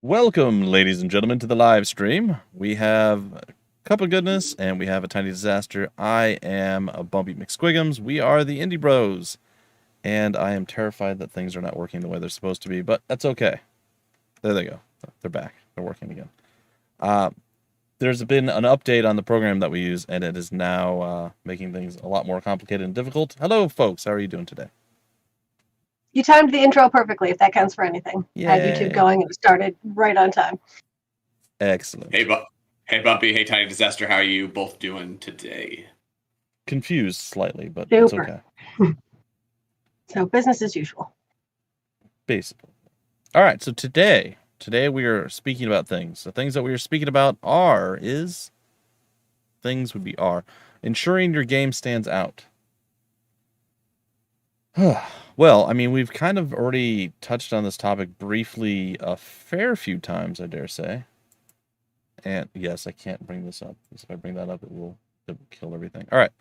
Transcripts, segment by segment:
Welcome, ladies and gentlemen, to the live stream. We have Cupogoodness and we have a Tiny Disaster. I am a Bumpy McSquigums. We are the Indie Bros. And I am terrified that things are not working the way they're supposed to be, but that's okay. There they go. They're back. They're working again. There's been an update on the program that we use, and it is now making things a lot more complicated and difficult. Hello, folks. How are you doing today? You timed the intro perfectly, if that counts for anything. Yay. I had YouTube going and it started right on time. Excellent. Hey, Bumpy. Hey, Tiny Disaster. How are you both doing today? Confused slightly, but Super. it's okay. So business as usual. Basically. All right, so today we are speaking about things. The things that we are speaking about are ensuring your game stands out. Well, I mean, we've kind of already touched on this topic briefly a fair few times, I dare say. And yes, I can't bring this up, because if I bring that up, it will kill everything. All right,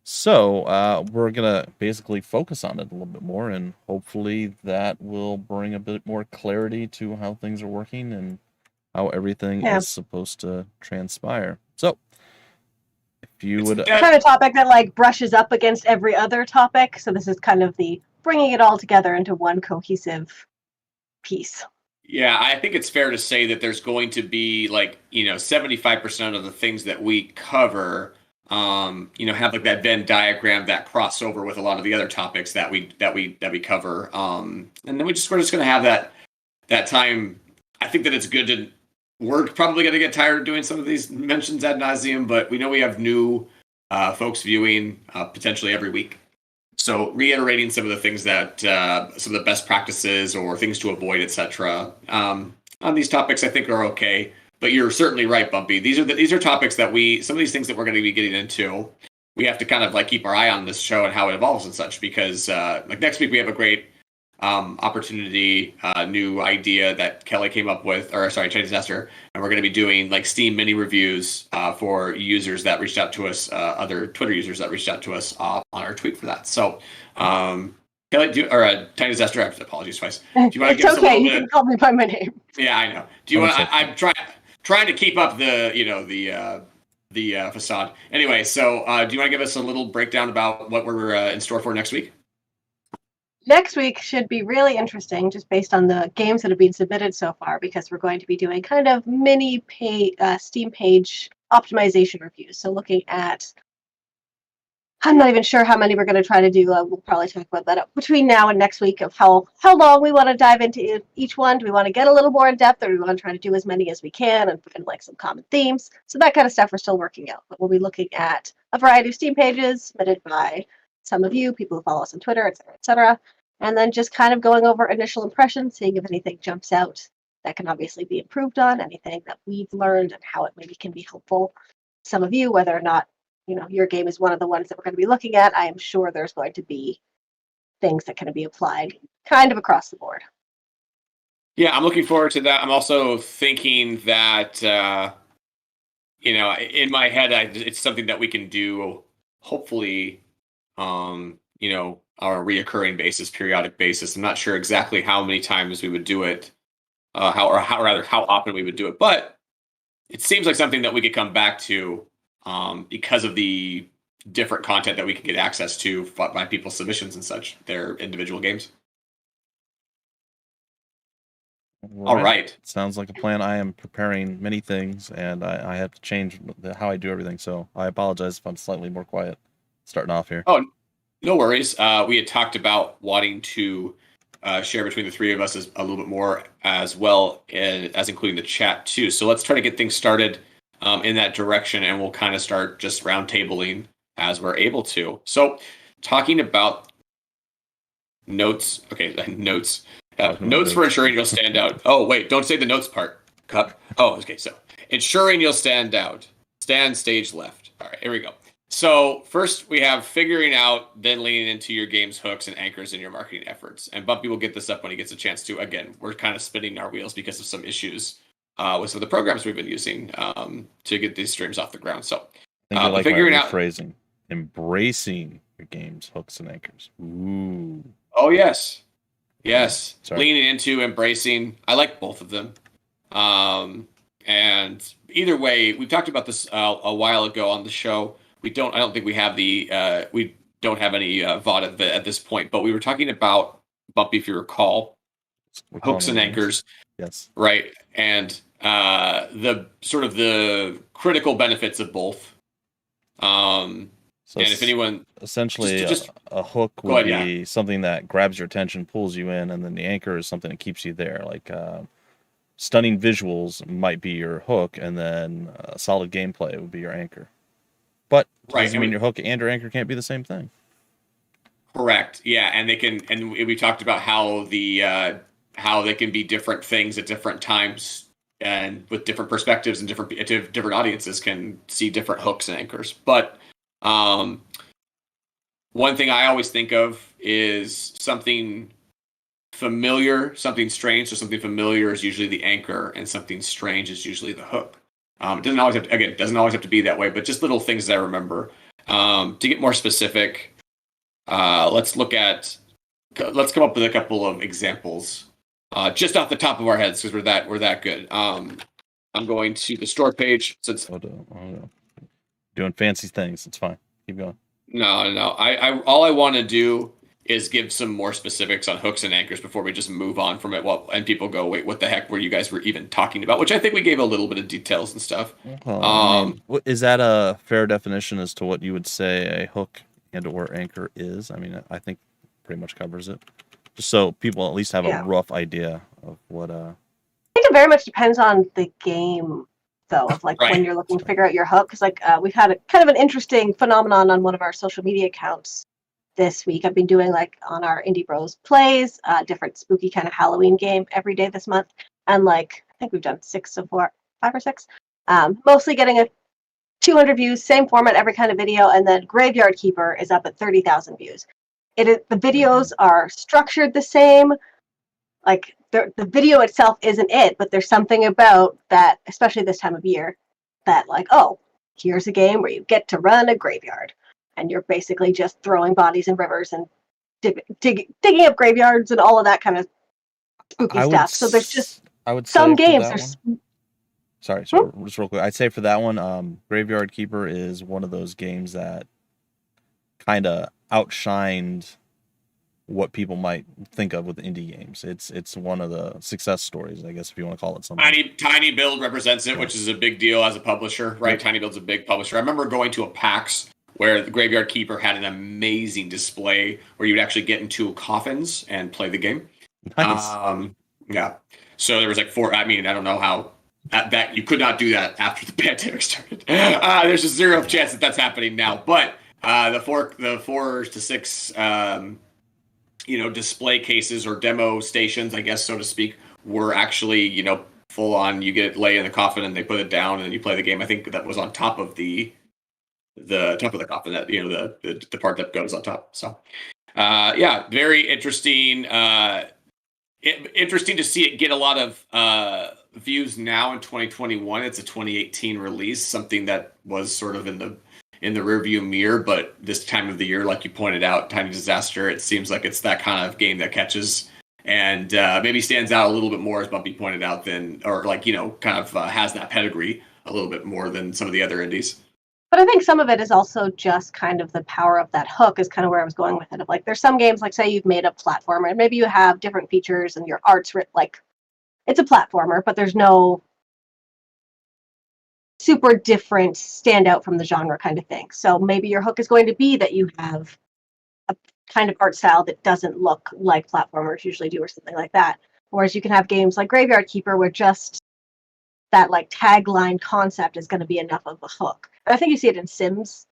so we're going to basically focus on it a little bit more, and hopefully that will bring a bit more clarity to how things are working and how everything is supposed to transpire. So, if you would... It's kind of topic that brushes up against every other topic, so this is kind of the bringing it all together into one cohesive piece. Yeah, I think it's fair to say that there's going to be 75% of the things that we cover, have that Venn diagram that cross over with a lot of the other topics that we cover, and then we're just going to have that time. I think that it's good to. We're probably going to get tired of doing some of these mentions ad nauseum, but we know we have new folks viewing potentially every week. So reiterating some of the things that some of the best practices or things to avoid, etc. On these topics, I think are okay. But you're certainly right, Bumpy. These are topics that some of these things that we're going to be getting into. We have to kind of keep our eye on this show and how it evolves and such, because next week we have a great opportunity, new idea that Kelly came up with, Chinese Disaster, and we're going to be doing Steam mini reviews for users that reached out to us, other Twitter users that reached out to us on our tweet for that. So, Kelly, Tiny Disaster, apologies twice. Do you want to give us a little bit? You can call me by my name. Yeah, I know. Do you want? I'm trying to keep up the facade. Anyway, so do you want to give us a little breakdown about what we're in store for next week? Next week should be really interesting, just based on the games that have been submitted so far, because we're going to be doing kind of mini Steam page optimization reviews. So looking at, I'm not even sure how many we're going to try to do. We'll probably talk about that between now and next week, of how long we want to dive into each one. Do we want to get a little more in depth, or do we want to try to do as many as we can and find some common themes? So that kind of stuff we're still working out. But we'll be looking at a variety of Steam pages submitted by some of you, people who follow us on Twitter, etc. And then just kind of going over initial impressions, seeing if anything jumps out that can obviously be improved on, anything that we've learned and how it maybe can be helpful. Some of you, whether or not your game is one of the ones that we're going to be looking at, I am sure there's going to be things that can be applied kind of across the board. Yeah, I'm looking forward to that. I'm also thinking that, in my head, it's something that we can do, hopefully, on a reoccurring basis, periodic basis. I'm not sure exactly how many times we would do it, how often we would do it, but it seems like something that we could come back to because of the different content that we can get access to by people's submissions and such, their individual games. All right. Sounds like a plan. I am preparing many things, and I have to change how I do everything, so I apologize if I'm slightly more quiet starting off here. Oh, no worries. We had talked about wanting to share between the three of us a little bit more, as well as including the chat too. So let's try to get things started in that direction, and we'll kind of start just roundtabling as we're able to. So talking about notes. Okay, notes. Notes for ensuring you'll stand out. Oh, wait, don't say the notes part. Cup. Oh, okay. So ensuring you'll stand out. Stand stage left. All right, here we go. So first we have figuring out, then leaning into your game's hooks and anchors in your marketing efforts. And Bumpy will get this up when he gets a chance to. Again, we're kind of spinning our wheels because of some issues with some of the programs we've been using to get these streams off the ground. So I think I like figuring out phrasing, embracing your game's hooks and anchors. Ooh. Oh yes, yes. Leaning into, embracing. I like both of them. And either way, we talked about this a while ago on the show. I don't think we have we don't have any VOD at this point, but we were talking about Bumpy, if you recall, We're hooks calling and it anchors, yes. right? And the sort of the critical benefits of both. So and if anyone, essentially just a hook go would ahead, be something that grabs your attention, pulls you in, and then the anchor is something that keeps you there. Like stunning visuals might be your hook, and then solid gameplay would be your anchor. But it right? doesn't mean your hook and your anchor can't be the same thing. Correct. Yeah, and they can, and we talked about how how they can be different things at different times, and with different perspectives and different audiences can see different hooks and anchors. But one thing I always think of is something familiar, something strange. So something familiar is usually the anchor, and something strange is usually the hook. It doesn't always have to, again, it doesn't always have to be that way, but just little things that I remember. To get more specific, let's come up with a couple of examples, just off the top of our heads, because we're that good. I'm going to the store page since. Oh, no. Doing fancy things. It's fine. Keep going. No. I all I want to do is give some more specifics on hooks and anchors before we just move on from it. Well, and people go, wait, what the heck were you guys even talking about? Which I think we gave a little bit of details and stuff. Well, I mean, is that a fair definition as to what you would say a hook and or anchor is? I mean, I think pretty much covers it. Just so people at least have a rough idea of what. I think it very much depends on the game, though, of like Right. when you're looking to figure out your hook. Because like we've had kind of an interesting phenomenon on one of our social media accounts this week. I've been doing like on our Indie Bros plays, different spooky kind of Halloween game every day this month, and like I think we've done 5 or 6. Mostly getting a 200 views, same format, every kind of video, and then Graveyard Keeper is up at 30,000 views. The videos are structured the same. Like the video itself isn't it, but there's something about that, especially this time of year, that like, oh, here's a game where you get to run a graveyard, and you're basically just throwing bodies in rivers and digging up graveyards and all of that kind of spooky stuff. So there's just some games. Sorry, just real quick. I'd say for that one, Graveyard Keeper is one of those games that kind of outshined what people might think of with indie games. It's one of the success stories, I guess, if you want to call it something. Tiny Build represents it, which is a big deal as a publisher, right? Tiny Build's a big publisher. I remember going to a PAX where the Graveyard Keeper had an amazing display where you would actually get into coffins and play the game. Nice. Yeah. So there was like 4. I mean, I don't know how that you could not do that after the pandemic started. There's a 0 chance that that's happening now. But the 4 to 6, display cases or demo stations, I guess, so to speak, were actually, full on. You lay in the coffin and they put it down and you play the game. I think that was on top of the top of the coffin, that the part that goes on top. So very interesting. Interesting to see it get a lot of views now in 2021. It's a 2018 release, something that was sort of in the rearview mirror, but this time of the year, like you pointed out, Tiny Disaster, it seems like it's that kind of game that catches and maybe stands out a little bit more, as Bumpy pointed out, has that pedigree a little bit more than some of the other indies. But I think some of it is also just kind of the power of that hook is kind of where I was going with it. Of like, there's some games, like say you've made a platformer and maybe you have different features and your art's like, it's a platformer, but there's no super different standout from the genre kind of thing. So maybe your hook is going to be that you have a kind of art style that doesn't look like platformers usually do or something like that. Whereas you can have games like Graveyard Keeper where just that like tagline concept is going to be enough of a hook. I think you see it in Sims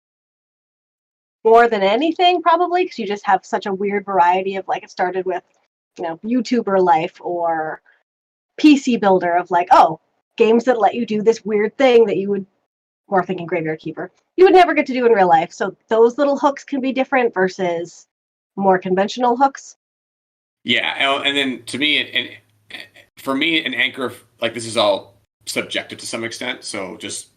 more than anything, probably, because you just have such a weird variety of, like, it started with, YouTuber life or PC builder of like, oh, games that let you do this weird thing that you would, more thinking Graveyard Keeper, you would never get to do in real life. So those little hooks can be different versus more conventional hooks. Yeah, and then to me, and for me, an anchor, like, this is all subjective to some extent, so just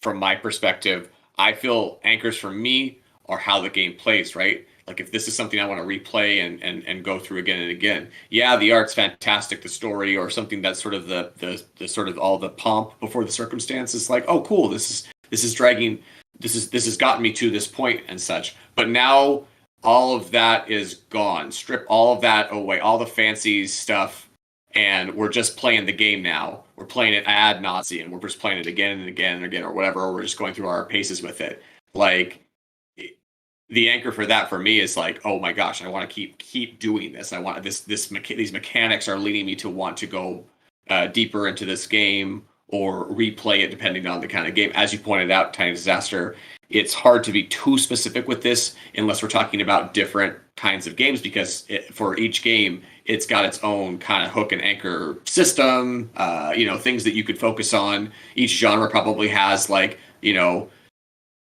from my perspective, I feel anchors for me are how the game plays, right? Like if this is something I want to replay and go through again and again. Yeah, the art's fantastic, the story or something that's sort of the sort of all the pomp before the circumstance is like, oh cool, this is dragging this has gotten me to this point and such. But now all of that is gone. Strip all of that away, all the fancy stuff, and we're just playing the game now. We're playing it ad nauseum. We're just playing it again and again and again, or whatever. Or we're just going through our paces with it. Like the anchor for that for me is like, oh my gosh, I want to keep doing this. I want these mechanics are leading me to want to go deeper into this game or replay it depending on the kind of game. As you pointed out, Tiny Disaster, it's hard to be too specific with this unless we're talking about different kinds of games, because for each game, it's got its own kind of hook and anchor system, things that you could focus on. Each genre probably has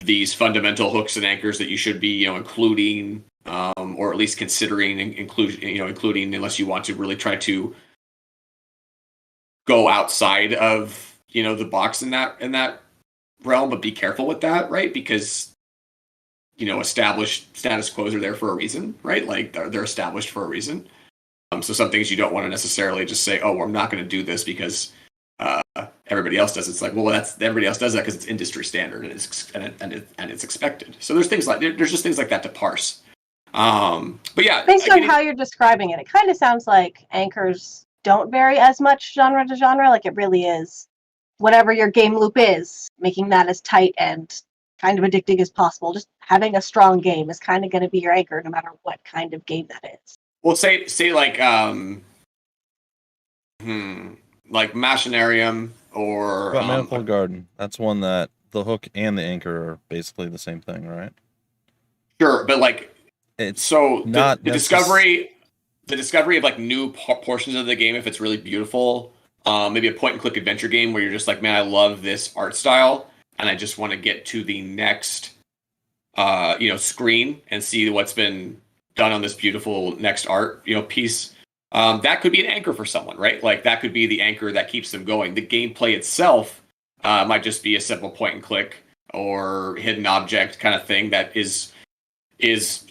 these fundamental hooks and anchors that you should be, including, or at least considering including, unless you want to really try to go outside of, the box in that realm, but be careful with that, right? Because, established status quos are there for a reason, right? Like they're established for a reason. So some things you don't want to necessarily just say, oh, I'm not going to do this because everybody else does. It's like, well, everybody else does that because it's industry standard and it's expected. So there's just things like that to parse. But yeah, based on how you're describing it, it kind of sounds like anchors don't vary as much genre to genre. Like it really is whatever your game loop is, making that as tight and kind of addicting as possible. Just having a strong game is kind of going to be your anchor, no matter what kind of game that is. Well, say like like Machinarium or Manifold Garden. That's one that the hook and the anchor are basically the same thing, right? Sure, but like it's so not the discovery of like new portions of the game, if it's really beautiful, maybe a point and click adventure game where you're just like, man, I love this art style and I just want to get to the next screen and see what's been done on this beautiful next art piece. That could be an anchor for someone, right? Like that could be the anchor that keeps them going. The gameplay itself might just be a simple point and click or hidden object kind of thing that is it's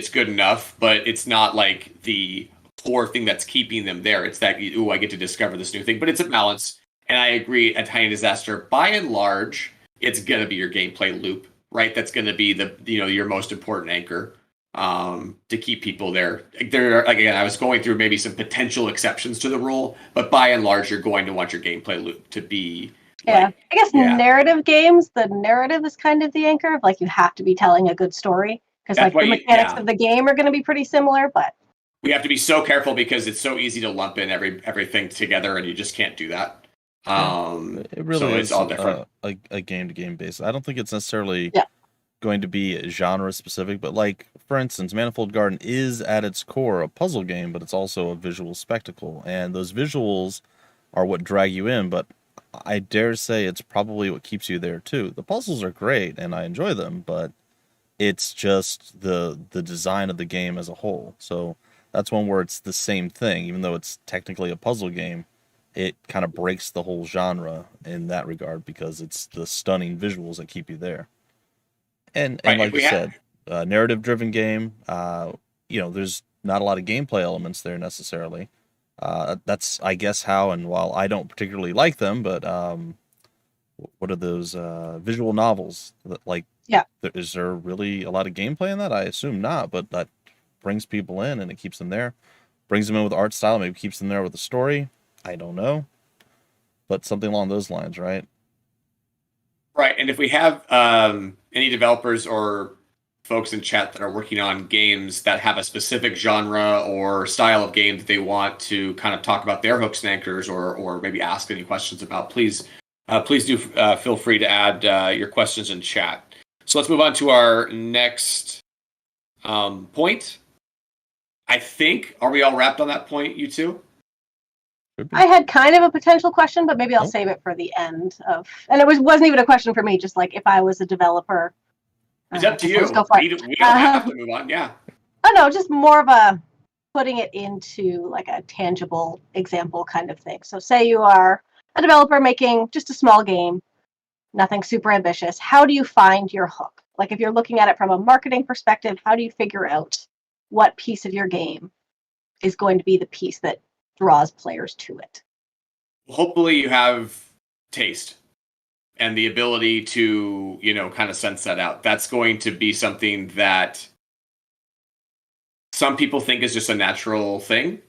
good enough, but it's not like the core thing that's keeping them there. It's that, I get to discover this new thing, but it's a balance. And I agree, at Tiny Disaster, by and large, it's gonna be your gameplay loop, right? That's gonna be your most important anchor to keep people there. Again, I was going through maybe some potential exceptions to the rule, but by and large, you're going to want your gameplay loop to be. I guess narrative games, the narrative is kind of the anchor of like you have to be telling a good story because like the mechanics of the game are going to be pretty similar, but we have to be so careful because it's so easy to lump in everything together, and you just can't do that. It really is all different. A game to game basis. I don't think it's necessarily going to be genre specific, but like for instance, Manifold Garden is at its core a puzzle game, but it's also a visual spectacle, and those visuals are what drag you in. But I dare say it's probably what keeps you there too. The puzzles are great and I enjoy them, but it's just the design of the game as a whole. So that's one where it's the same thing, even though it's technically a puzzle game. It kind of breaks the whole genre in that regard because it's the stunning visuals that keep you there. And like you said, narrative-driven game. There's not a lot of gameplay elements there necessarily. That's, I guess, how, and while I don't particularly like them, but what are those visual novels? Is there really a lot of gameplay in that? I assume not, but that brings people in and it keeps them there. Brings them in with art style, maybe keeps them there with a story. I don't know, but something along those lines, right? Right, and if we have any developers or folks in chat that are working on games that have a specific genre or style of game that they want to kind of talk about their hooks and anchors or maybe ask any questions about, please do feel free to add your questions in chat. So let's move on to our next point. I think, are we all wrapped on that point, you two? I had kind of a potential question, but maybe I'll save it for the end of. And it wasn't even a question for me. Just like if I was a developer, it's up to you. We don't have to move on. Yeah. Oh no, just more of a putting it into like a tangible example kind of thing. So say you are a developer making just a small game, nothing super ambitious. How do you find your hook? Like if you're looking at it from a marketing perspective, how do you figure out what piece of your game is going to be the piece that draws players to it? Hopefully you have taste and the ability to, kind of sense that out. That's going to be something that some people think is just a natural thing.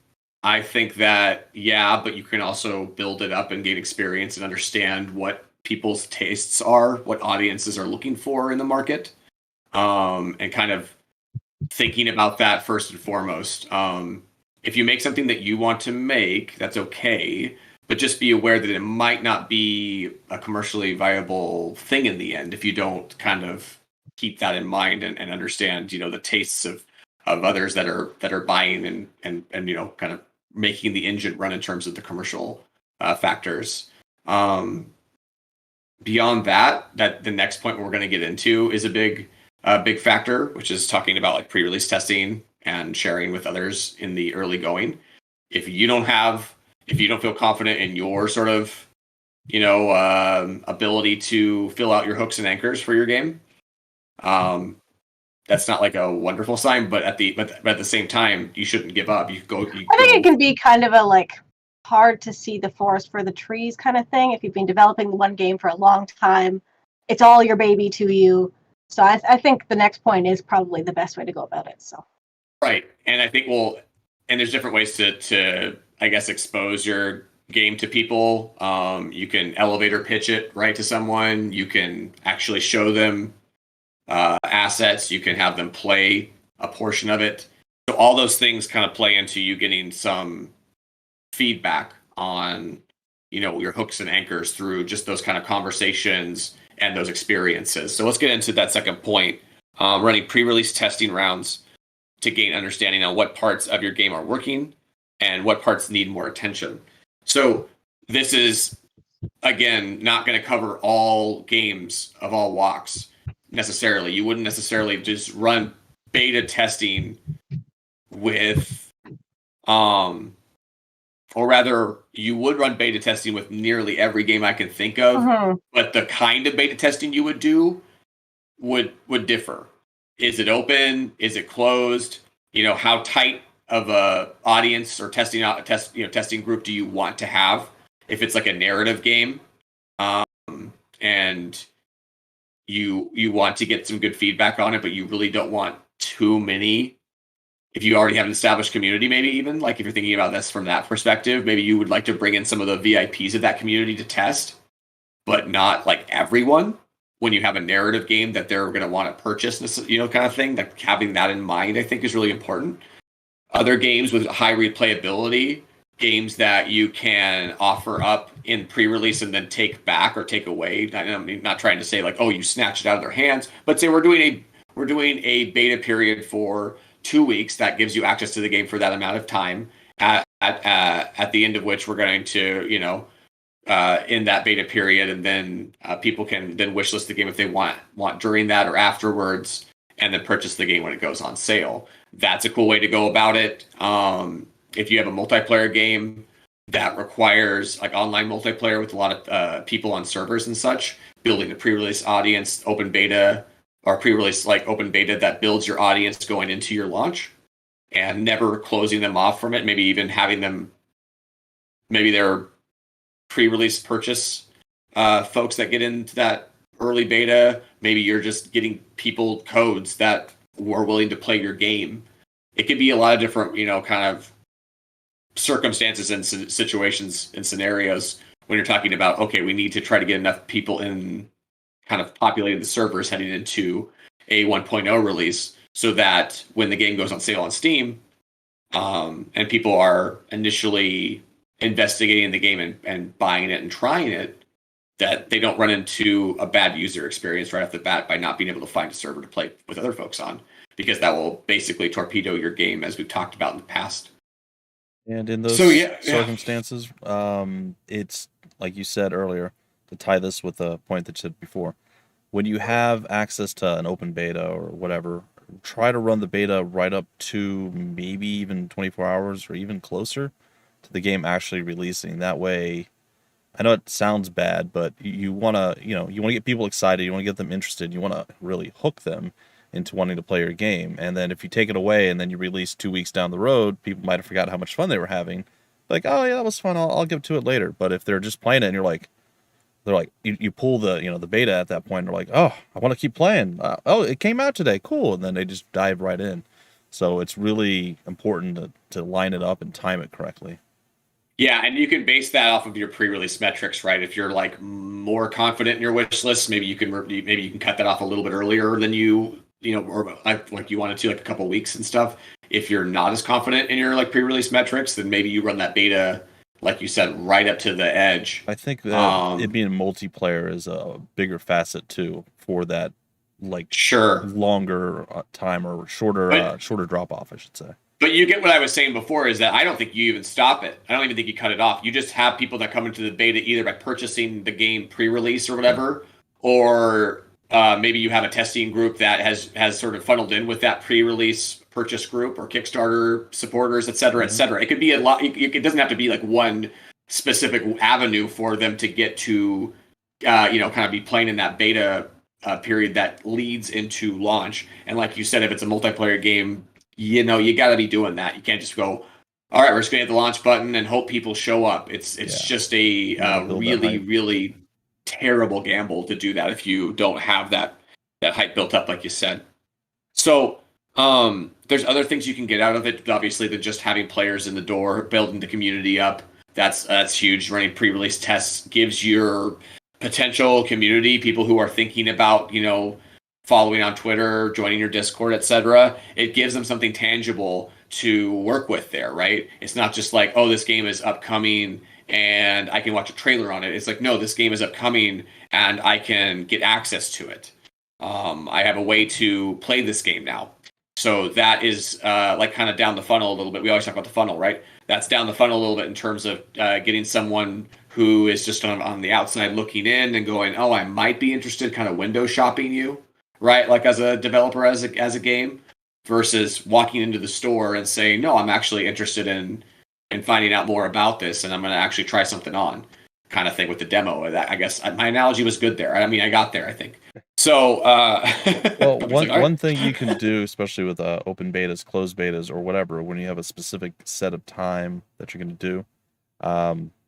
I think that, yeah, but you can also build it up and gain experience and understand what people's tastes are, what audiences are looking for in the market, and kind of thinking about that first and foremost. If you make something that you want to make, that's okay, but just be aware that it might not be a commercially viable thing in the end if you don't kind of keep that in mind and understand, the tastes of others that are buying and kind of making the engine run in terms of the commercial factors. Beyond that the next point we're going to get into is a big factor, which is talking about like pre-release testing and sharing with others in the early going. If you don't feel confident in your sort of ability to fill out your hooks and anchors for your game, that's not like a wonderful sign, but at the same time, you shouldn't give up. I think it can be kind of a like hard to see the forest for the trees kind of thing. If you've been developing one game for a long time, it's all your baby to you. So I think the next point is probably the best way to go about it. So right, and I think and there's different ways to I guess expose your game to people. You can elevator pitch it right to someone. You can actually show them assets. You can have them play a portion of it. So all those things kind of play into you getting some feedback on your hooks and anchors through just those kind of conversations and those experiences. So let's get into that second point. Running pre-release testing rounds to gain understanding on what parts of your game are working and what parts need more attention. So this is, again, not going to cover all games of all walks necessarily. You wouldn't necessarily just run beta testing with, or rather, you would run beta testing with nearly every game I can think of, but the kind of beta testing you would do would differ. Is it open? Is it closed? How tight of a audience or testing group do you want to have? If it's like a narrative game, and you want to get some good feedback on it, but you really don't want too many. If you already have an established community, maybe even like if you're thinking about this from that perspective, maybe you would like to bring in some of the VIPs of that community to test, but not like everyone. When you have a narrative game that they're going to want to purchase, kind of thing, like having that in mind, I think is really important. Other games with high replayability, games that you can offer up in pre-release and then take back or take away. I'm not trying to say like, oh, you snatch it out of their hands, but say we're doing a beta period for 2 weeks that gives you access to the game for that amount of time. At the end of which we're going to in that beta period, and then people can then wishlist the game if they want during that or afterwards, and then purchase the game when it goes on sale. That's a cool way to go about it. If you have a multiplayer game that requires like online multiplayer with a lot of people on servers and such, building a pre-release audience, open beta, or pre-release like open beta that builds your audience going into your launch and never closing them off from it. Maybe even having them, maybe they're pre-release purchase folks that get into that early beta. Maybe you're just getting people codes that were willing to play your game. It could be a lot of different, kind of circumstances and situations and scenarios when you're talking about, okay, we need to try to get enough people in kind of populating the servers heading into a 1.0 release so that when the game goes on sale on Steam, and people are initially investigating the game and buying it and trying it, that they don't run into a bad user experience right off the bat by not being able to find a server to play with other folks on, because that will basically torpedo your game, as we've talked about in the past. And in those circumstances, it's like you said earlier, to tie this with a point that you said before, when you have access to an open beta or whatever, try to run the beta right up to maybe even 24 hours or even closer to the game actually releasing. That way, I know it sounds bad, but you want to, you want to get people excited. You want to get them interested. You want to really hook them into wanting to play your game. And then if you take it away and then you release 2 weeks down the road, people might have forgot how much fun they were having. Like, oh yeah, that was fun. I'll get to it later. But if they're just playing it and they're like, you pull the beta at that point. And they're like, oh, I want to keep playing. Oh, it came out today. Cool. And then they just dive right in. So it's really important to line it up and time it correctly. Yeah, and you can base that off of your pre-release metrics, right? If you're like more confident in your wish list, maybe you can cut that off a little bit earlier than or like you wanted to, like a couple weeks and stuff. If you're not as confident in your like pre-release metrics, then maybe you run that beta, like you said, right up to the edge. I think that it being multiplayer is a bigger facet too for that, like sure longer time or shorter drop off, I should say. But you get what I was saying before is that I don't think you even stop it. I don't even think you cut it off. You just have people that come into the beta either by purchasing the game pre-release or whatever, or maybe you have a testing group that has sort of funneled in with that pre-release purchase group or Kickstarter supporters, et cetera, et cetera. It could be a lot. It doesn't have to be like one specific avenue for them to get to, kind of be playing in that beta period that leads into launch. And like you said, if it's a multiplayer game, you got to be doing that. You can't just go, all right, we're just going to hit the launch button and hope people show up. It's just a really, really terrible gamble to do that if you don't have that hype built up, like you said. So there's other things you can get out of it, obviously, than just having players in the door, building the community up. That's huge. Running pre-release tests gives your potential community, people who are thinking about, following on Twitter, joining your Discord, etc. It gives them something tangible to work with there, right? It's not just like, oh, this game is upcoming and I can watch a trailer on it. It's like, no, this game is upcoming and I can get access to it. I have a way to play this game now. So that is like kind of down the funnel a little bit. We always talk about the funnel, right? That's down the funnel a little bit in terms of getting someone who is just on the outside looking in and going, oh, I might be interested, kind of window shopping you. Right, like as a developer, as a game, versus walking into the store and saying, no, I'm actually interested in finding out more about this, and I'm going to actually try something on, kind of thing with the demo. That, I guess my analogy was good there. I mean, I got there, I think. So, well, one thing you can do, especially with open betas, closed betas, or whatever, when you have a specific set of time that you're going to do,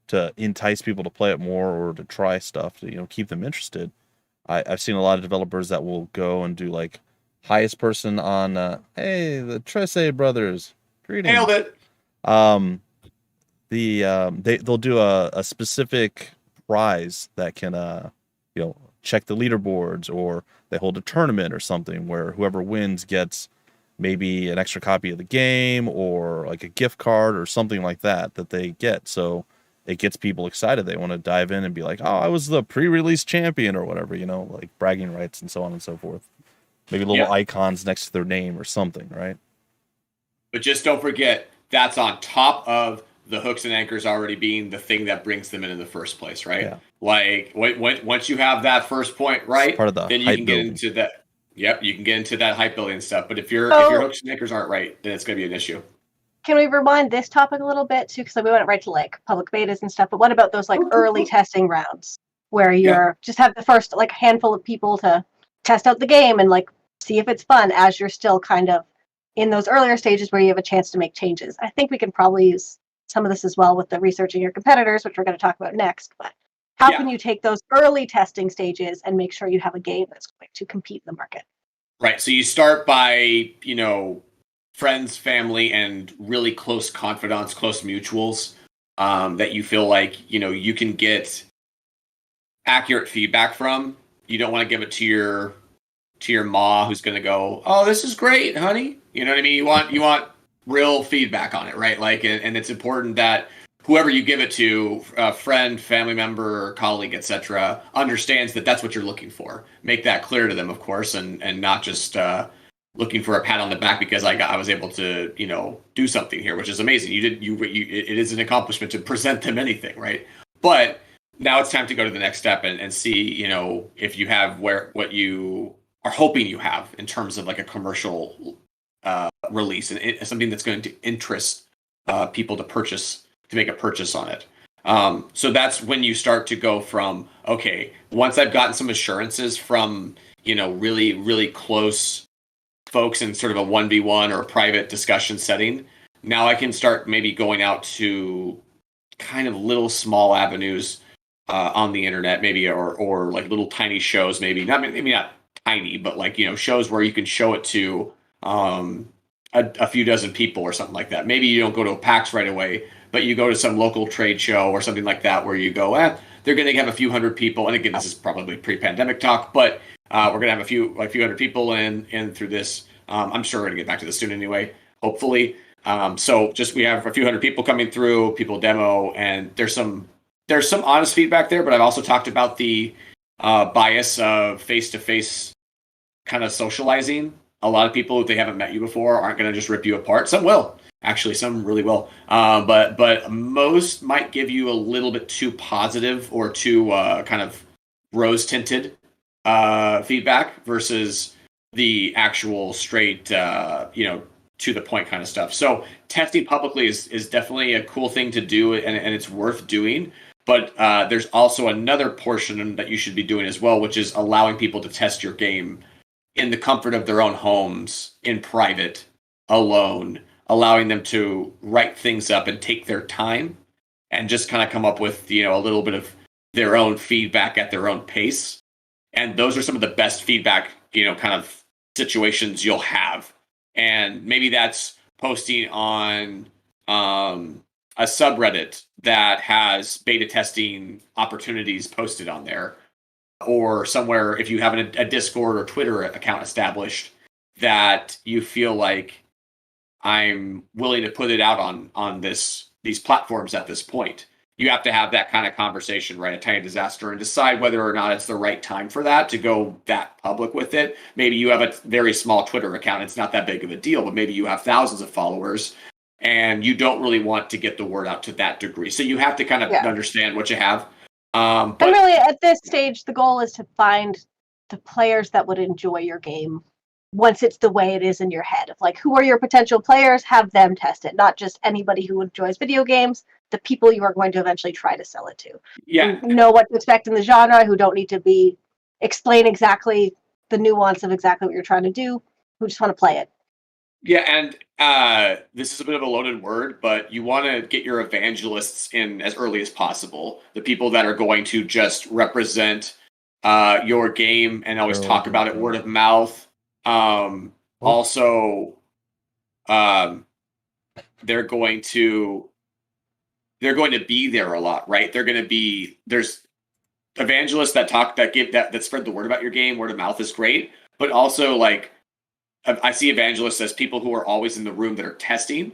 to entice people to play it more or to try stuff to keep them interested. I've seen a lot of developers that will go and do like highest person on, hey, the Trece brothers, greetings. Nailed it. They'll do a specific prize that can, check the leaderboards, or they hold a tournament or something where whoever wins gets maybe an extra copy of the game or like a gift card or something like that they get. So it gets people excited. They want to dive in and be like, oh, I was the pre-release champion or whatever, like bragging rights and so on and so forth. Maybe little icons next to their name or something, right? But just don't forget, that's on top of the hooks and anchors already being the thing that brings them in the first place, right? Yeah. Like once you have that first point right, part of the then you can get into that. Yep, you can get into that hype building stuff. But if your hooks and anchors aren't right, then it's going to be an issue. Can we rewind this topic a little bit too? Because we went right to like public betas and stuff. But what about those like early testing rounds where you're just have the first like handful of people to test out the game and like see if it's fun as you're still kind of in those earlier stages where you have a chance to make changes? I think we can probably use some of this as well with the researching your competitors, which we're going to talk about next. But how can you take those early testing stages and make sure you have a game that's going to compete in the market? Right. So you start by, friends, family, and really close confidants, close mutuals that you feel like, you can get accurate feedback from. You don't want to give it to your ma who's going to go, oh, this is great, honey. You know what I mean? You want real feedback on it, right? Like, and it's important that whoever you give it to, a friend, family member, colleague, etc., understands that that's what you're looking for. Make that clear to them, of course, and not just looking for a pat on the back because I was able to, do something here, which is amazing. It is an accomplishment to present them anything, right? But now it's time to go to the next step and see, if you have what you are hoping you have in terms of like a commercial release and something that's going to interest people to make a purchase on it. So that's when you start to go from, okay, once I've gotten some assurances from, really, really close folks in sort of a 1v1 or a private discussion setting, now I can start maybe going out to kind of little small avenues on the internet, maybe, or like little tiny shows, maybe not tiny, but like, shows where you can show it to a few dozen people or something like that. Maybe you don't go to a PAX right away, but you go to some local trade show or something like that where you go, they're going to have a few hundred people. And again, this is probably pre-pandemic talk, but we're going to have a few hundred people in through this. I'm sure we're going to get back to this soon anyway, hopefully. So we have a few hundred people coming through, people demo, and there's some honest feedback there, but I've also talked about the bias of face-to-face kind of socializing. A lot of people, if they haven't met you before, aren't going to just rip you apart. Some will. Actually, some really will. But most might give you a little bit too positive or too kind of rose-tinted feedback versus the actual straight, to the point kind of stuff. So testing publicly is definitely a cool thing to do, and it's worth doing. But there's also another portion that you should be doing as well, which is allowing people to test your game in the comfort of their own homes, in private, alone, allowing them to write things up and take their time and just kind of come up with, a little bit of their own feedback at their own pace. And those are some of the best feedback, kind of situations you'll have. And maybe that's posting on a subreddit that has beta testing opportunities posted on there, or somewhere if you have a Discord or Twitter account established that you feel like I'm willing to put it out on these platforms at this point. You have to have that kind of conversation, right? A tiny disaster, and decide whether or not it's the right time for that to go that public with it. Maybe you have a very small Twitter account. It's not that big of a deal, but maybe you have thousands of followers and you don't really want to get the word out to that degree. So you have to kind of understand what you have. And really, at this stage, the goal is to find the players that would enjoy your game once it's the way it is in your head. Of like, who are your potential players? Have them test it, not just anybody who enjoys video games. The people you are going to eventually try to sell it to. Yeah. Who know what to expect in the genre, who don't need to explain exactly the nuance of exactly what you're trying to do, who just want to play it. Yeah, and this is a bit of a loaded word, but you want to get your evangelists in as early as possible. The people that are going to just represent your game and always talk about it word of mouth. Also, they're going to be there a lot, right? There's evangelists that spread the word about your game. Word of mouth is great, but also like I see evangelists as people who are always in the room that are testing,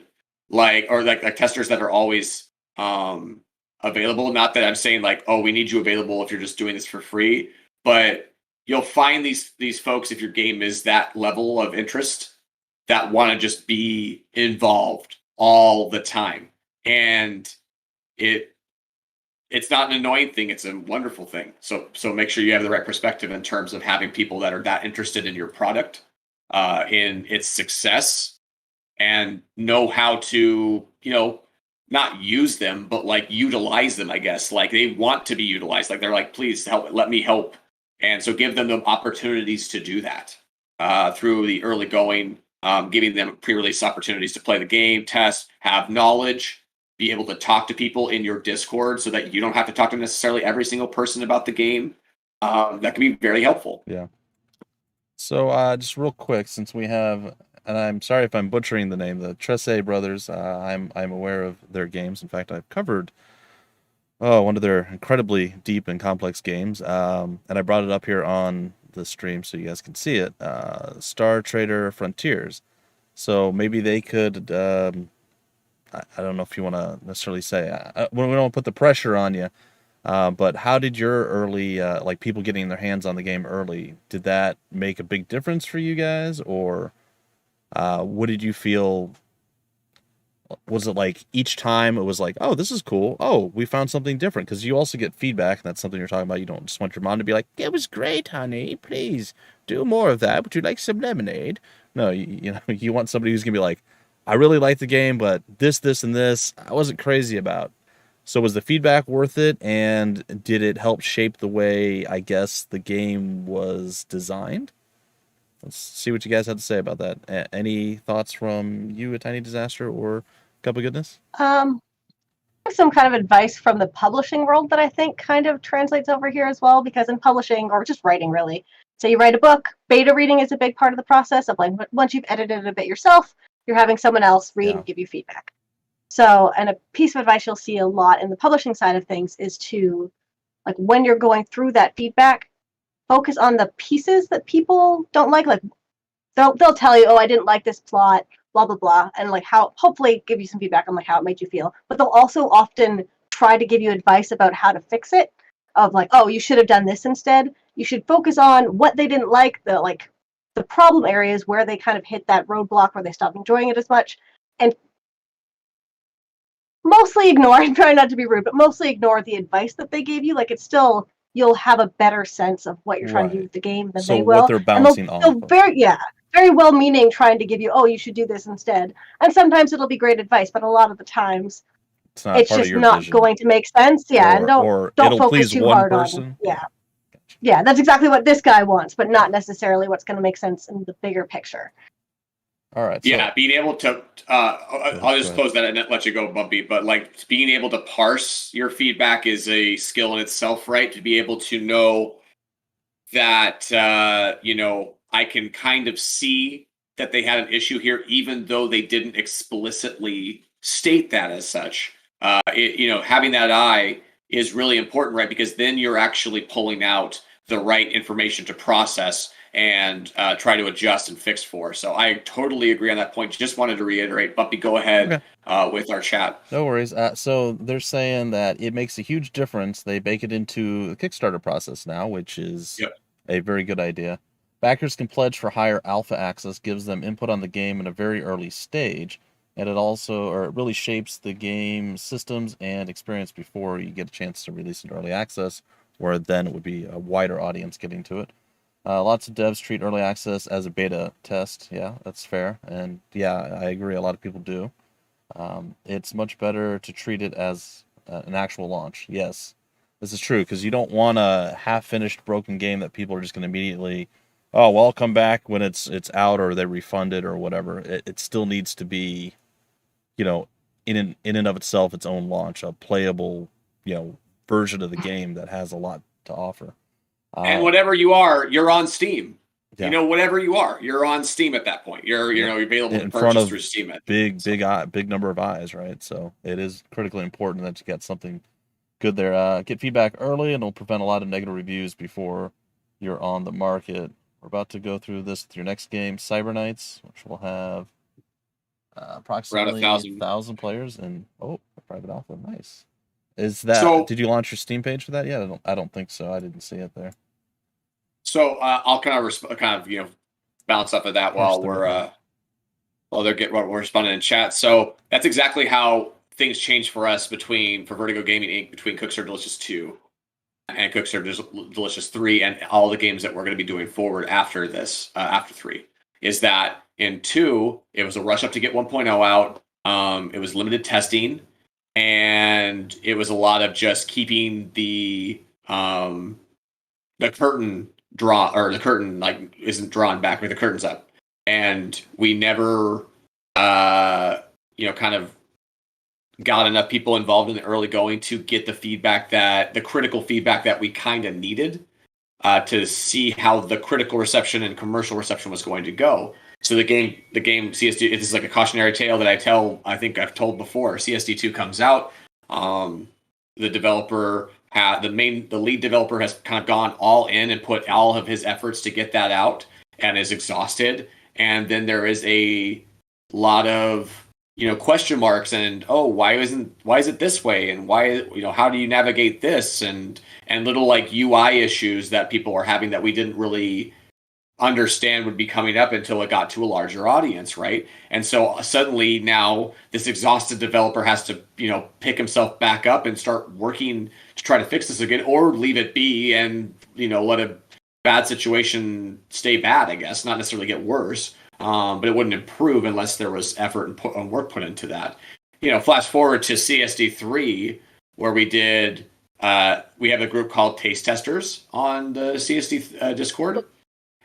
like testers that are always available. Not that I'm saying like, oh, we need you available if you're just doing this for free, but you'll find these folks, if your game is that level of interest, that want to just be involved all the time. And it's not an annoying thing, it's a wonderful thing. So make sure you have the right perspective in terms of having people that are that interested in your product, in its success, and know how to, not use them, but like utilize them, I guess. Like they want to be utilized. Like they're like, please help, let me help. And so give them the opportunities to do that through the early going, giving them pre-release opportunities to play the game, test, have knowledge, be able to talk to people in your Discord so that you don't have to talk to necessarily every single person about the game. That can be very helpful. Yeah. So just real quick, since we have, and I'm sorry if I'm butchering the name, the Tresse brothers, I'm aware of their games. In fact, I've covered one of their incredibly deep and complex games, and I brought it up here on the stream so you guys can see it, Star Trader Frontiers. So maybe they could, I don't know if you want to necessarily say, we don't want to put the pressure on you, but how did your early, like people getting their hands on the game early, did that make a big difference for you guys? Or what did you feel? Was it like each time it was like, oh, this is cool. Oh, we found something different. Because you also get feedback, and that's something you're talking about. You don't just want your mom to be like, it was great, honey. Please do more of that. Would you like some lemonade? No, you want somebody who's going to be like, I really like the game, but this, and this, I wasn't crazy about. So was the feedback worth it, and did it help shape the way, I guess, the game was designed? Let's see what you guys had to say about that. Any thoughts from you, A Tiny Disaster, or Cupogoodness? Some kind of advice from the publishing world that I think kind of translates over here as well, because in publishing, or just writing really, so you write a book, beta reading is a big part of the process of like, once you've edited it a bit yourself, you're having someone else read and give you feedback. So, and a piece of advice you'll see a lot in the publishing side of things is to, like, when you're going through that feedback, focus on the pieces that people don't like they'll tell you, oh, I didn't like this plot, blah blah blah, and like how, hopefully give you some feedback on like how it made you feel, but they'll also often try to give you advice about how to fix it, of like, oh, you should have done this instead. You should focus on what they didn't like, the problem areas where they kind of hit that roadblock where they stopped enjoying it as much, and mostly ignore, I'm trying not to be rude, but mostly ignore the advice that they gave you. Like, it's still, you'll have a better sense of what you're trying to do with the game than they will. So what they're bouncing off of. Very well-meaning, trying to give you, oh, you should do this instead. And sometimes it'll be great advice, but a lot of the times it's just not going to make sense. Yeah, and don't focus too hard on it. Yeah, that's exactly what this guy wants, but not necessarily what's going to make sense in the bigger picture. All right. Yeah, being able to, I'll just close that and let you go, Bumpy. But like being able to parse your feedback is a skill in itself, right? To be able to know that, I can kind of see that they had an issue here, even though they didn't explicitly state that as such. Having that eye is really important, right? Because then you're actually pulling out the right information to process and try to adjust and fix for. So I totally agree on that point. Just wanted to reiterate. Bumpy, go ahead with our chat. No worries. So they're saying that it makes a huge difference. They bake it into the Kickstarter process now, which is a very good idea. Backers can pledge for higher alpha access, gives them input on the game in a very early stage, and it really shapes the game systems and experience before you get a chance to release it early access, where then it would be a wider audience getting to it. Lots of devs treat early access as a beta test. Yeah, that's fair. And yeah, I agree. A lot of people do. It's much better to treat it as an actual launch. Yes, this is true, because you don't want a half-finished broken game that people are just going to immediately, oh, well, I'll come back when it's out, or they refund it or whatever. It still needs to be, in and of itself, its own launch, a playable, version of the game that has a lot to offer. And whatever you are, you're on Steam. Yeah. Whatever you are, you're on Steam at that point. You're available to purchase through Steam. Big number of eyes, right? So it is critically important that you get something good there. Get feedback early, and it'll prevent a lot of negative reviews before you're on the market. We're about to go through this with your next game, Cyber Knights, which will have approximately 1,000 players, and private alpha. Nice. Is that? Did you launch your Steam page for that yet? I don't think so. I didn't see it there. So I'll kind of bounce off of that while we're responding in chat. So that's exactly how things changed for us for Vertigo Gaming Inc. between Cookserve Delicious 2 and Cookserve Delicious 3 and all the games that we're going to be doing forward after this, after 3, is that in 2 it was a rush up to get 1.0 out. It was limited testing. And it was a lot of just keeping the curtain isn't drawn back, but the curtain's up. And we never, kind of got enough people involved in the early going to get the critical feedback that we kind of needed to see how the critical reception and commercial reception was going to go. So the game CSD, this is like a cautionary tale that I think I've told before. CSD2 comes out. The developer the lead developer has kind of gone all in and put all of his efforts to get that out and is exhausted. And then there is a lot of, question marks and, why is it this way? And why, how do you navigate this? And little like UI issues that people are having that we didn't really understand would be coming up until it got to a larger audience, right? And so suddenly now this exhausted developer has to, pick himself back up and start working to try to fix this again, or leave it be and, let a bad situation stay bad, I guess, not necessarily get worse. But it wouldn't improve unless there was effort and work put into that. Flash forward to CSD3, where we did. We have a group called Taste Testers on the CSD Discord,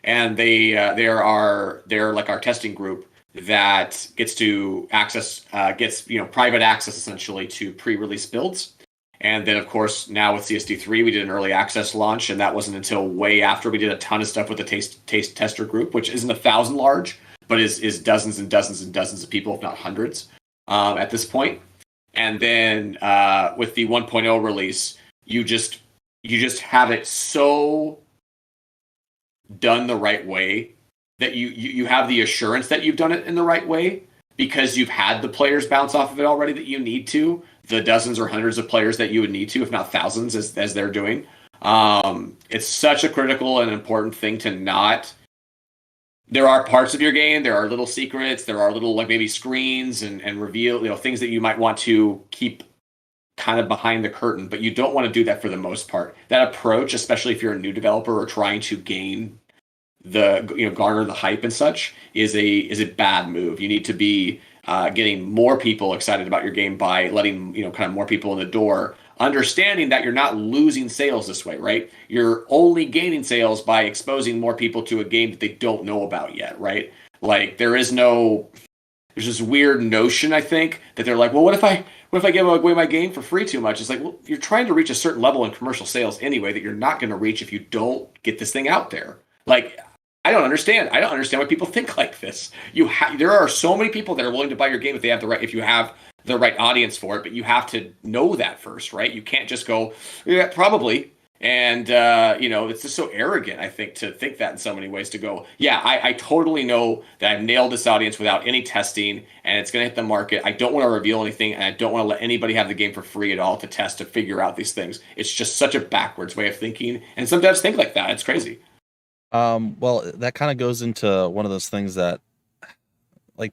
and they're like our testing group that gets to access gets private access essentially to pre-release builds. And then of course now with CSD3 we did an early access launch, and that wasn't until way after we did a ton of stuff with the taste tester group, which isn't 1,000 large, but is dozens and dozens and dozens of people, if not hundreds, at this point. And then with the 1.0 release, you just have it so done the right way that you have the assurance that you've done it in the right way, because you've had the players bounce off of it already that you need to, the dozens or hundreds of players that you would need to, if not thousands, as they're doing. It's such a critical and important thing to not. There are parts of your game, there are little secrets, there are little like maybe screens and reveal things that you might want to keep kind of behind the curtain, but you don't want to do that for the most part. That approach, especially if you're a new developer or trying to gain garner the hype and such, is a bad move. You need to be getting more people excited about your game by letting kind of more people in the door, understanding that you're not losing sales this way, right? You're only gaining sales by exposing more people to a game that they don't know about yet, right? Like there's this weird notion, I think, that they're like, well, what if I give away my game for free too much? It's like, well, you're trying to reach a certain level in commercial sales anyway that you're not going to reach if you don't get this thing out there. Like, I don't understand why people think like this. There are so many people that are willing to buy your game if you have the right audience for it, but you have to know that first, right? You can't just go, yeah, probably. And, it's just so arrogant, I think, to think that in so many ways, to go, yeah, I totally know that I've nailed this audience without any testing, and it's going to hit the market. I don't want to reveal anything, and I don't want to let anybody have the game for free at all to test, to figure out these things. It's just such a backwards way of thinking. And some devs think like that. It's crazy. Well, that kind of goes into one of those things that, like,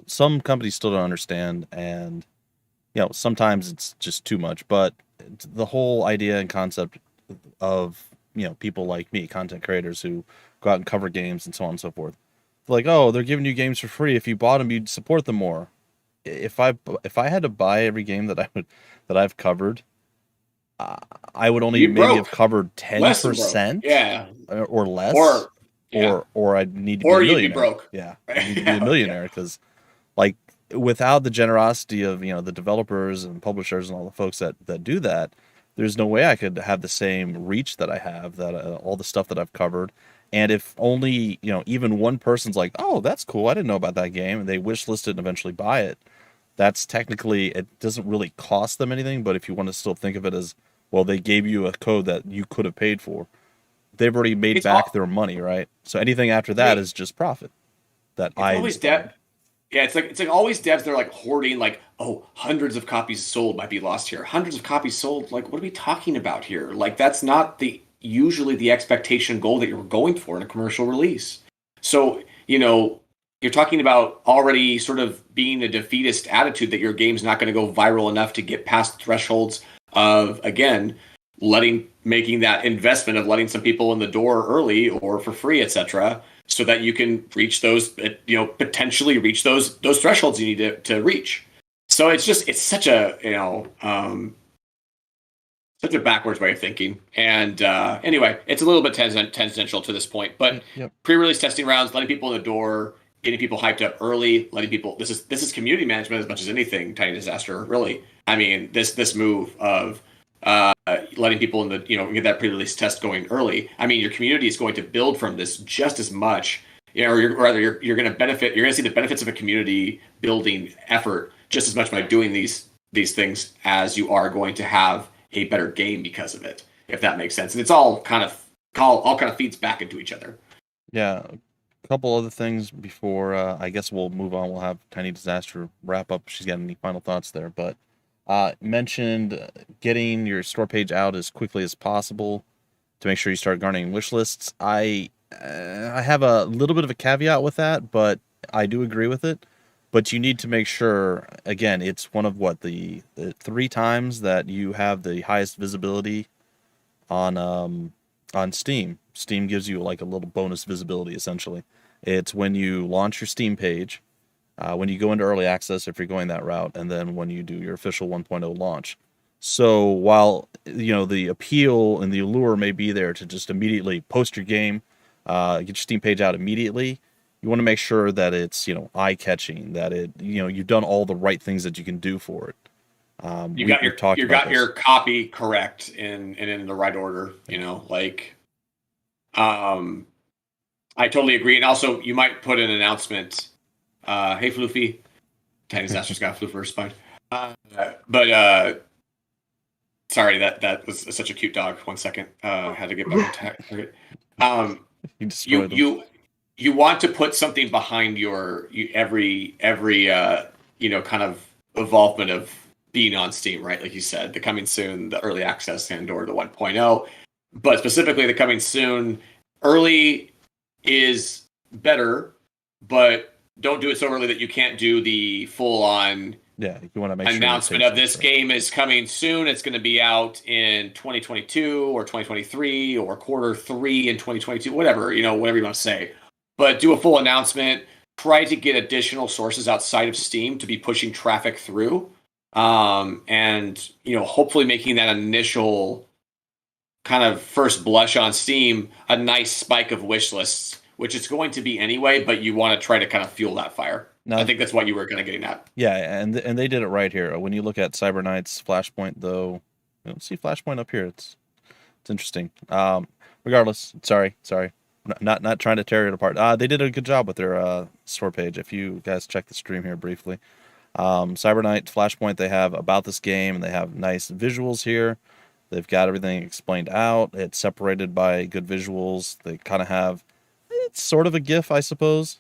some companies still don't understand, and sometimes it's just too much. But the whole idea and concept of people like me, content creators who go out and cover games and so on and so forth, like, oh, they're giving you games for free. If you bought them, you'd support them more. If I had to buy every game that I've covered, I would only maybe have covered 10%, yeah, or less, or I'd need to be or a you'd millionaire. be broke. Yeah, I need to be a millionaire, because, like, without the generosity of the developers and publishers and all the folks that do that, there's no way I could have the same reach that I have, that all the stuff that I've covered. And if only even one person's like, oh, that's cool, I didn't know about that game, and they wish list it and eventually buy it, that's technically, it doesn't really cost them anything. But if you want to still think of it as, well, they gave you a code that you could have paid for, they've already made back their money, right? So anything after that is just profit. That always dev. Yeah, it's like always devs. They're like hoarding, like, oh, hundreds of copies sold might be lost here. Hundreds of copies sold. Like, what are we talking about here? Like, that's not usually the expectation goal that you're going for in a commercial release. So you're talking about already sort of being a defeatist attitude, that your game's not going to go viral enough to get past thresholds of, again, making that investment of letting some people in the door early or for free, etc., so that you can reach those, potentially reach those thresholds you need to reach. So it's such a such a backwards way of thinking. And anyway, it's a little bit tangential to this point, but Yep. Pre-release testing rounds, letting people in the door, getting people hyped up early, letting people. This is community management as much as anything. Tiny Disaster, really. I mean, this move of letting people in the get that pre-release test going early. I mean, your community is going to build from this just as much. Or you're going to benefit. You're going to see the benefits of a community building effort just as much by doing these things as you are going to have a better game because of it. If that makes sense, and it's all kind of feeds back into each other. Yeah. A couple other things before I guess we'll move on. We'll have Tiny Disaster wrap up. She's got any final thoughts there, but mentioned getting your store page out as quickly as possible to make sure you start garnering wish lists. I have a little bit of a caveat with that, but I do agree with it. But you need to make sure, again, it's one of the 3 times that you have the highest visibility on Steam. Steam gives you like a little bonus visibility, essentially. It's when you launch your Steam page, when you go into early access, if you're going that route, and then when you do your official 1.0 launch. So while the appeal and the allure may be there to just immediately post your game, get your Steam page out immediately, you want to make sure that it's eye catching, that you've done all the right things that you can do for it. We've talked you about got this. your copy correct and in the right order. I totally agree. And also, you might put an announcement. Hey, Floofy. Tiny Disaster's got a Floofer spine. But sorry, that was such a cute dog. 1 second. Had to get back on target. You want to put something behind every kind of involvement of being on Steam, right? Like you said, the coming soon, the early access and or the 1.0, but specifically the coming soon. Early is better, but don't do it so early that you can't do the full on you want to make announcement of this game is coming soon. It's going to be out in 2022 or 2023 or Q3 in 2022, whatever you want to say. But do a full announcement. Try to get additional sources outside of Steam to be pushing traffic through, and hopefully making that initial kind of first blush on Steam a nice spike of wish lists, which it's going to be anyway. But you want to try to kind of fuel that fire. I think that's what you were kind of getting at. Yeah, and they did it right here. When you look at Cyber Knight's Flashpoint, though, you don't see Flashpoint up here. It's interesting. Regardless, sorry. Not trying to tear it apart. They did a good job with their store page. If you guys check the stream here briefly, Cyber Knight, Flashpoint, they have about this game, and they have nice visuals here. They've got everything explained out. It's separated by good visuals. They kind of have, it's sort of a GIF, I suppose.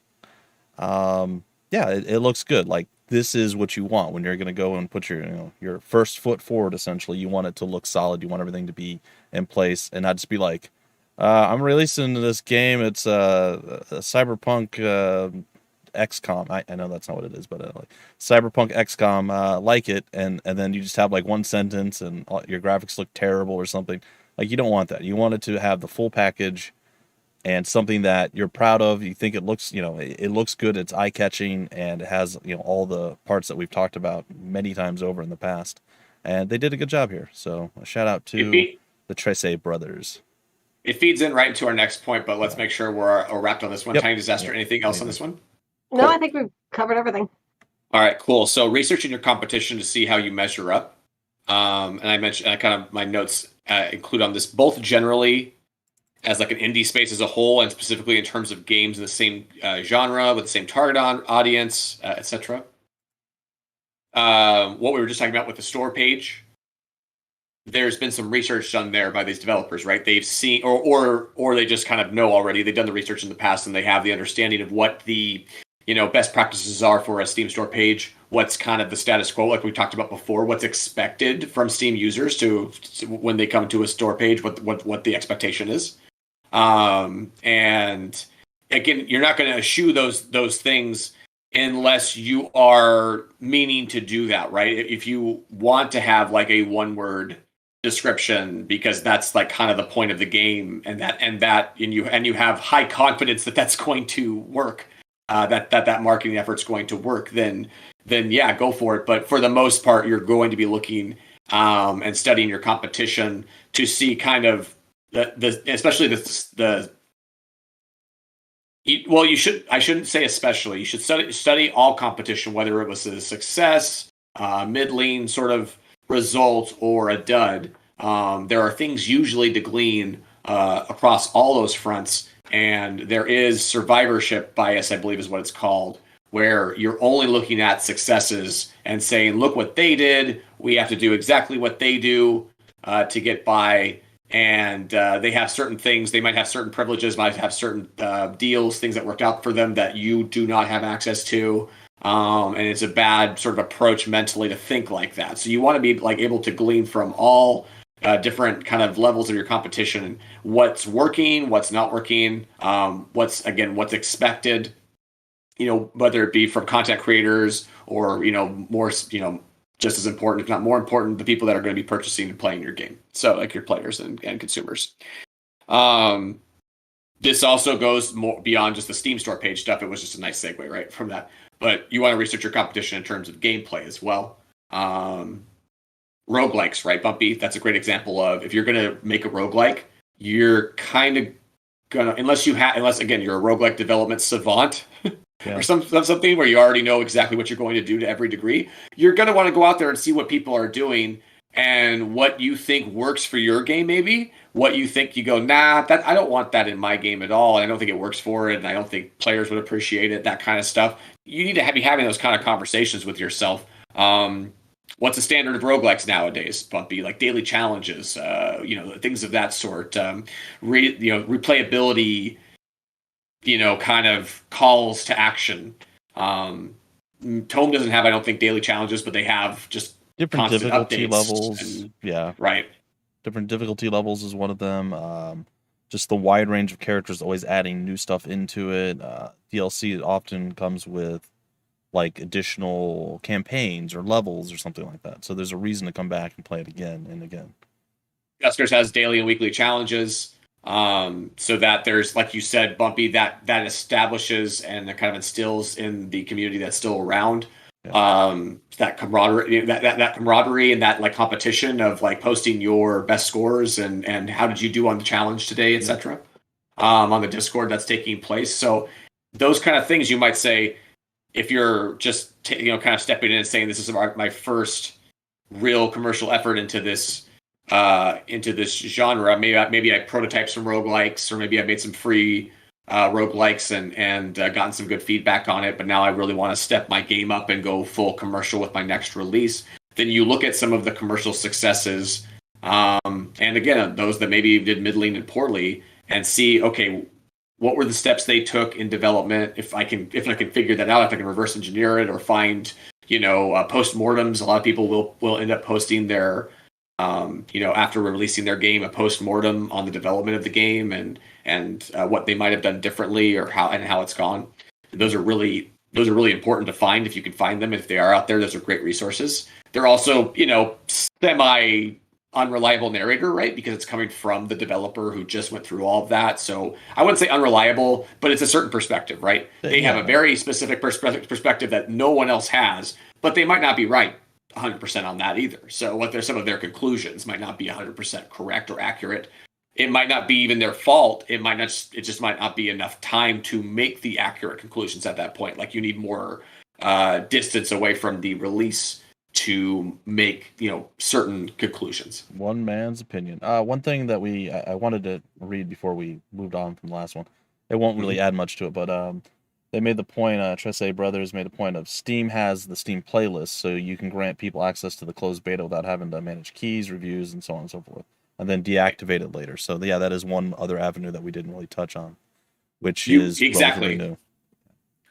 Yeah, it looks good. Like, this is what you want when you're going to go and put your first foot forward. Essentially, you want it to look solid. You want everything to be in place and not just be like, I'm releasing this game. It's a Cyberpunk XCOM. I know that's not what it is, but like Cyberpunk XCOM, like it, and then you just have like one sentence and your graphics look terrible or something. Like, you don't want that. You want it to have the full package and something that you're proud of. You think it looks, it looks good. It's eye catching, and it has all the parts that we've talked about many times over in the past. And they did a good job here. So a shout out to the Trece brothers. It feeds in right into our next point, but let's make sure we're wrapped on this one. Yep. Tiny Disaster, anything else on this one? No, cool. I think we've covered everything. All right, cool. So researching your competition to see how you measure up. And I mentioned, my notes include on this, both generally as like an indie space as a whole, and specifically in terms of games in the same genre with the same target audience, etc. What we were just talking about with the store page, there's been some research done there by these developers, right? They've seen, or they just kind of know already. They've done the research in the past, and they have the understanding of what the best practices are for a Steam store page. What's kind of the status quo, like we talked about before. What's expected from Steam users to when they come to a store page. What the expectation is. And again, you're not going to eschew those things unless you are meaning to do that, right? If you want to have like a one-word description, because that's like kind of the point of the game, and you have high confidence that that's going to work, that marketing effort's going to work, then yeah, go for it. But for the most part, you're going to be looking and studying your competition to see kind of especially you should. I shouldn't say especially. You should study all competition, whether it was a success, middling sort of result, or a dud. There are things usually to glean across all those fronts, and there is survivorship bias, I believe is what it's called, where you're only looking at successes and saying, look what they did. We have to do exactly what they do to get by. And they have certain things. They might have certain privileges, might have certain deals, things that worked out for them that you do not have access to. And it's a bad sort of approach mentally to think like that. So you want to be like able to glean from all different kind of levels of your competition, what's working, what's not working, what's expected. Whether it be from content creators or more just as important, if not more important, the people that are going to be purchasing and playing your game. So like your players and consumers. This also goes more beyond just the Steam store page stuff. It was just a nice segue, right, from that. But you want to research your competition in terms of gameplay as well. roguelikes, right, Bumpy? That's a great example of if you're going to make a roguelike, you're kind of gonna, unless again you're a roguelike development savant Yeah. or something where you already know exactly what you're going to do to every degree, you're going to want to go out there and see what people are doing and what you think works for your game, maybe what you think you go, nah, that I don't want that in my game at all. And I don't think it works for it. And I don't think players would appreciate it, that kind of stuff. You need to be having those kind of conversations with yourself. What's the standard of roguelikes nowadays, Bumpy? Like daily challenges, things of that sort. Replayability, kind of calls to action. Tome doesn't have, I don't think, daily challenges, but they have just different constant difficulty updates levels. Yeah. Right. Different difficulty levels is one of them. Just the wide range of characters, always adding new stuff into it. DLC often comes with like additional campaigns or levels or something like that. So there's a reason to come back and play it again and again. Gusters has daily and weekly challenges, so that there's, like you said, Bumpy, that establishes and that kind of instills in the community that's still around, that camaraderie, that camaraderie and that like competition of like posting your best scores and how did you do on the challenge today, etc. On the Discord that's taking place. So those kind of things you might say, if you're just kind of stepping in and saying this is my first real commercial effort into this genre, maybe I prototyped some roguelikes, or maybe I made some free roguelikes and gotten some good feedback on it, but now I really want to step my game up and go full commercial with my next release. Then you look at some of the commercial successes, and again, those that maybe did middling and poorly, and see, okay, what were the steps they took in development? If I can figure that out, if I can reverse engineer it or find, postmortems. A lot of people will end up posting their, after releasing their game, a postmortem on the development of the game and what they might have done differently or how it's gone. Those are really important to find if you can find them. If they are out there, those are great resources. They're also, semi unreliable narrator, right? Because it's coming from the developer who just went through all of that. So I wouldn't say unreliable, but it's a certain perspective, right? They have a very specific perspective that no one else has, but they might not be right 100% on that either. So some of their conclusions might not be 100% correct or accurate. It might not be even their fault. It just might not be enough time to make the accurate conclusions at that point. Like you need more distance away from the release to make certain conclusions. One man's opinion. One thing that I wanted to read before we moved on from the last one. It won't really add much to it, but they made the point. Tresse Brothers made the point of Steam has the Steam playlist, so you can grant people access to the closed beta without having to manage keys, reviews, and so on and so forth, and then deactivate it later. So yeah, that is one other avenue that we didn't really touch on, which is exactly new.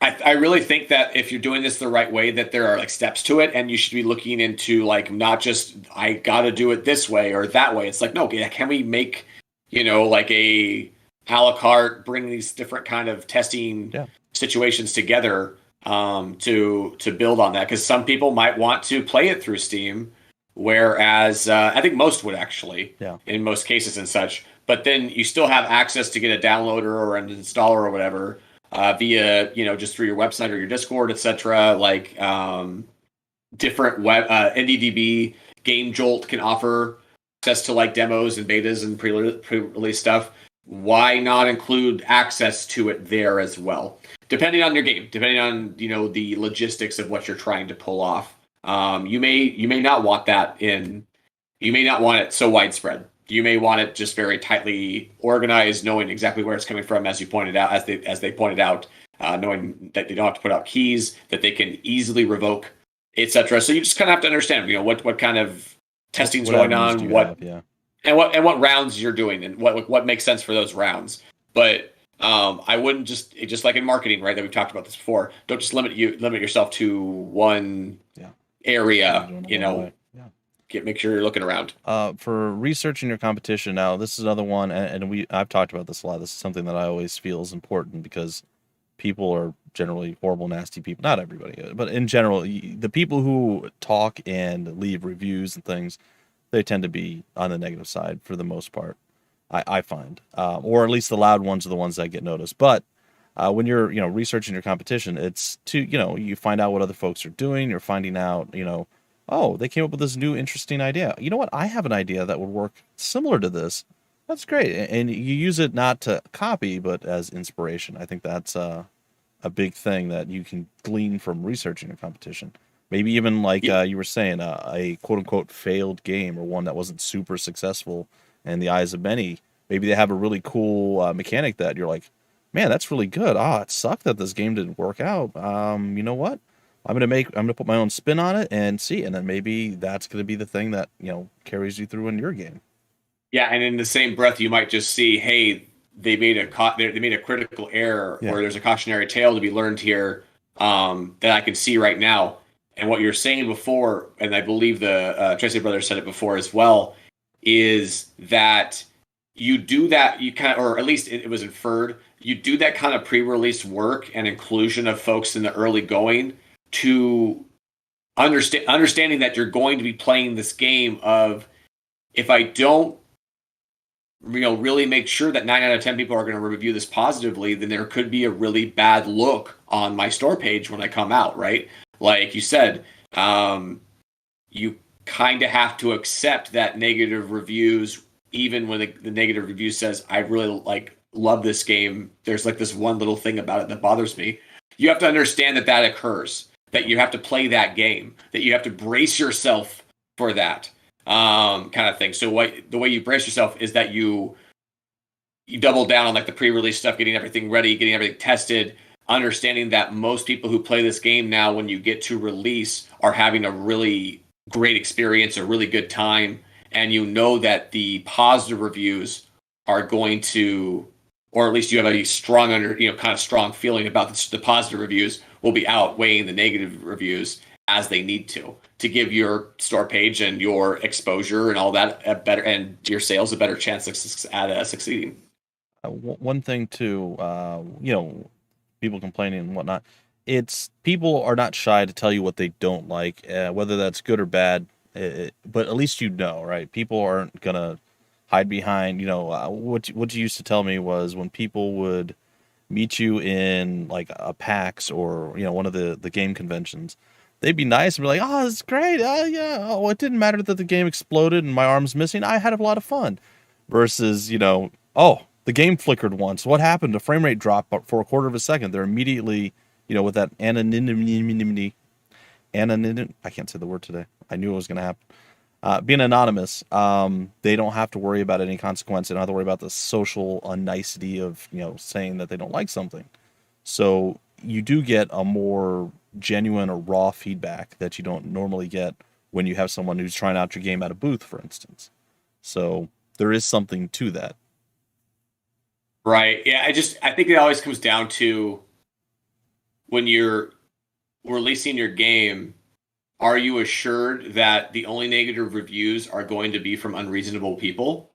I really think that if you're doing this the right way, that there are like steps to it, and you should be looking into like not just I got to do it this way or that way. It's like, no, can we make like a la carte, bring these different kind of testing situations together to build on that? Because some people might want to play it through Steam, whereas I think most would actually, in most cases and such. But then you still have access to get a downloader or an installer or whatever. Via just through your website or your Discord, etc. Like different web NDDB, Game Jolt can offer access to like demos and betas and pre-release stuff. Why not include access to it there as well? Depending on your game, depending on the logistics of what you're trying to pull off. You may not want that in. You may not want it so widespread. You may want it just very tightly organized, knowing exactly where it's coming from, as you pointed out, as they pointed out, knowing that they don't have to put out keys, that they can easily revoke, etc. So you just kind of have to understand, what kind of testing's going on, and what rounds you're doing, and what makes sense for those rounds. But I wouldn't just like in marketing, right? That we've talked about this before. Don't just limit yourself to one area. Make sure you're looking around. For researching your competition, now this is another one, and I've talked about this a lot. This is something that I always feel is important because people are generally horrible, nasty people. Not everybody, but in general, the people who talk and leave reviews and things, they tend to be on the negative side for the most part. I find, or at least the loud ones are the ones that get noticed. But when you're researching your competition, it's to you find out what other folks are doing. You're finding out oh, they came up with this new interesting idea. You know what? I have an idea that would work similar to this. That's great. And you use it not to copy, but as inspiration. I think that's a big thing that you can glean from researching a competition. Maybe even like you were saying, a quote unquote failed game or one that wasn't super successful in the eyes of many. Maybe they have a really cool mechanic that you're like, man, that's really good. Ah, it sucked that this game didn't work out. You know what? I'm gonna put my own spin on it and see, and then maybe that's gonna be the thing that carries you through in your game. Yeah, and in the same breath, you might just see, hey, they made a critical error, Yeah. or there's a cautionary tale to be learned here that I can see right now. And what you're saying before, and I believe the Tracy brothers said it before as well, is that you do that, you kind of, or at least it was inferred, you do that kind of pre-release work and inclusion of folks in the early going to understanding that you're going to be playing this game of, if I don't really make sure that 9 out of 10 people are going to review this positively, then there could be a really bad look on my store page when I come out, right? Like you said, you kind of have to accept that negative reviews, even when the negative review says, I really love this game. There's like this one little thing about it that bothers me. You have to understand that that occurs, that you have to play that game, that you have to brace yourself for that kind of thing. So the way you brace yourself is that you double down on like the pre-release stuff, getting everything ready, getting everything tested, understanding that most people who play this game now, when you get to release, are having a really great experience, a really good time, and you know that the positive reviews are going to, or at least you have a strong kind of strong feeling about the positive reviews will be outweighing the negative reviews as they need to give your store page and your exposure and all that a better, and your sales a better chance at succeeding. One thing too, people complaining and whatnot. It's people are not shy to tell you what they don't like, whether that's good or bad. But at least right? People aren't gonna hide behind. What you used to tell me was when people would meet you in like a PAX or one of the game conventions, they'd be nice and be like, "Oh, it's great. Yeah. Oh, it didn't matter that the game exploded and my arm's missing. I had a lot of fun." Versus, oh, the game flickered once. What happened? The frame rate dropped for a quarter of a second. They're immediately, with that anonymity. I can't say the word today. I knew it was going to happen. Being anonymous, they don't have to worry about any consequence. They don't have to worry about the social unnicety of, saying that they don't like something. So you do get a more genuine or raw feedback that you don't normally get when you have someone who's trying out your game at a booth, for instance. So there is something to that. Right. Yeah. I think it always comes down to, when you're releasing your game, are you assured that the only negative reviews are going to be from unreasonable people?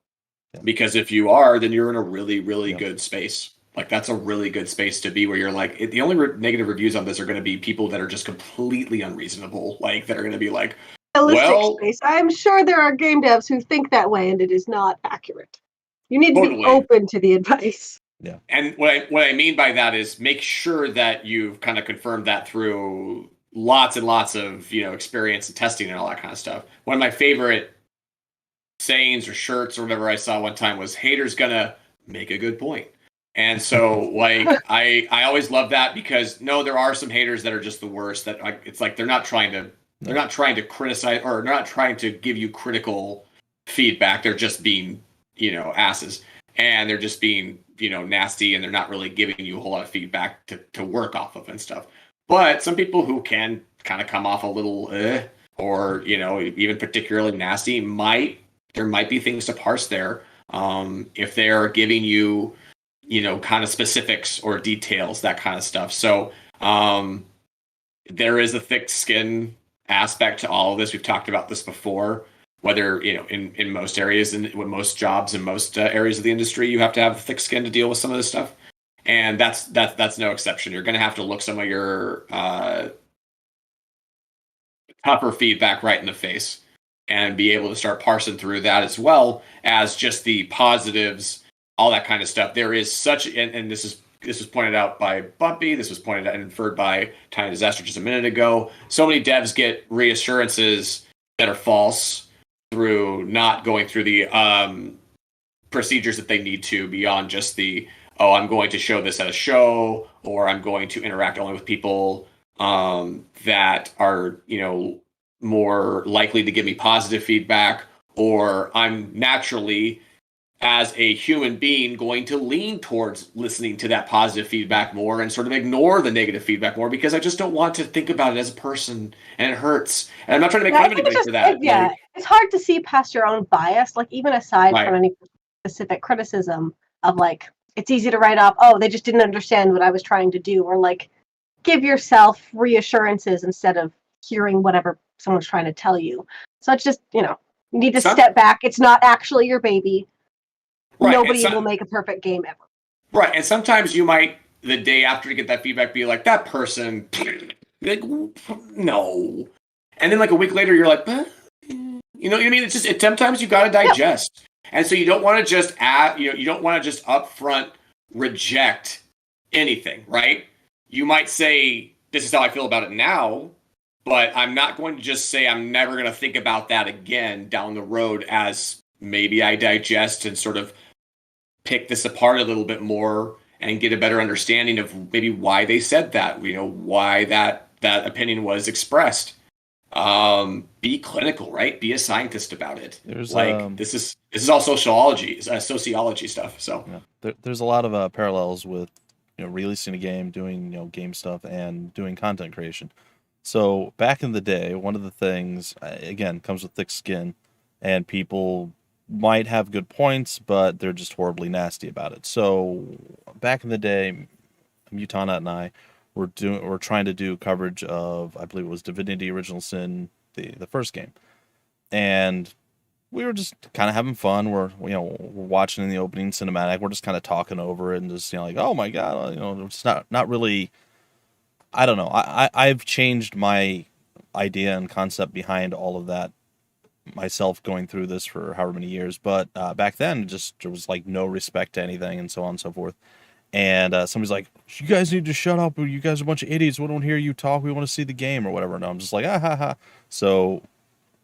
Yeah. Because if you are, then you're in a really, really Yeah. good space. Like, that's a really good space to be, where you're like, the only negative reviews on this are going to be people that are just completely unreasonable. Like, that are going to be like, Realistic space. I'm sure there are game devs who think that way, and it is not accurate. You need to be open to the advice. Yeah. And what I mean by that is, make sure that you've kind of confirmed that through lots and lots of experience and testing and all that kind of stuff. One of my favorite sayings or shirts or whatever I saw one time was, "Haters gonna make a good point." And so I always love that, because no, there are some haters that are just the worst, that it's like they're not trying to criticize, or they're not trying to give you critical feedback. They're just being asses, and they're just being nasty, and they're not really giving you a whole lot of feedback to work off of and stuff. But some people who can kind of come off a little or even particularly nasty, there might be things to parse there, if they're giving you kind of specifics or details, that kind of stuff. So there is a thick skin aspect to all of this. We've talked about this before, whether in most areas and with most jobs in most areas of the industry, you have to have thick skin to deal with some of this stuff, and that's no exception. You're going to have to look some of your tougher feedback right in the face and be able to start parsing through that, as well as just the positives, all that kind of stuff. There is such, and this is this was pointed out by Bumpy. This was pointed out and inferred by Tiny Disaster just a minute ago. So many devs get reassurances that are false through not going through the procedures that they need to beyond just the, oh, I'm going to show this at a show, or I'm going to interact only with people that are, more likely to give me positive feedback, or I'm naturally, as a human being, going to lean towards listening to that positive feedback more and sort of ignore the negative feedback more because I just don't want to think about it as a person, and it hurts. And I'm not trying to make fun of anybody for that. It's hard to see past your own bias, like even aside Right. from any specific criticism of like, it's easy to write off, oh, they just didn't understand what I was trying to do, or like give yourself reassurances instead of hearing whatever someone's trying to tell you. So it's just, you need to step back. It's not actually your baby. Right. Nobody will make a perfect game ever. Right. And sometimes you might, the day after you get that feedback, be like, that person, like, no. And then like a week later, you're like, you know what I mean? It's just, sometimes you got to digest. Yeah. And so you don't want to just you don't want to just upfront reject anything, right? You might say, this is how I feel about it now, but I'm not going to just say I'm never going to think about that again down the road as maybe I digest and sort of pick this apart a little bit more and get a better understanding of maybe why they said that, why that opinion was expressed. Be clinical, right? Be a scientist about it. There's this is all sociology stuff. So there's a lot of parallels with releasing a game, doing game stuff, and doing content creation. So back in the day, one of the things again comes with thick skin, and people might have good points, but they're just horribly nasty about it. So back in the day, Mutanat and I were trying to do coverage of, I believe it was Divinity Original Sin, the first game, and we were just kind of having fun. We're watching in the opening cinematic. We're just kind of talking over it and just like, oh my god, it's not really. I don't know. I've changed my idea and concept behind all of that myself, going through this for however many years. But back then, there was like no respect to anything and so on and so forth. And somebody's like, you guys need to shut up. You guys are a bunch of idiots. We don't hear you talk. We want to see the game or whatever. And I'm just like, ah, ha, ha. So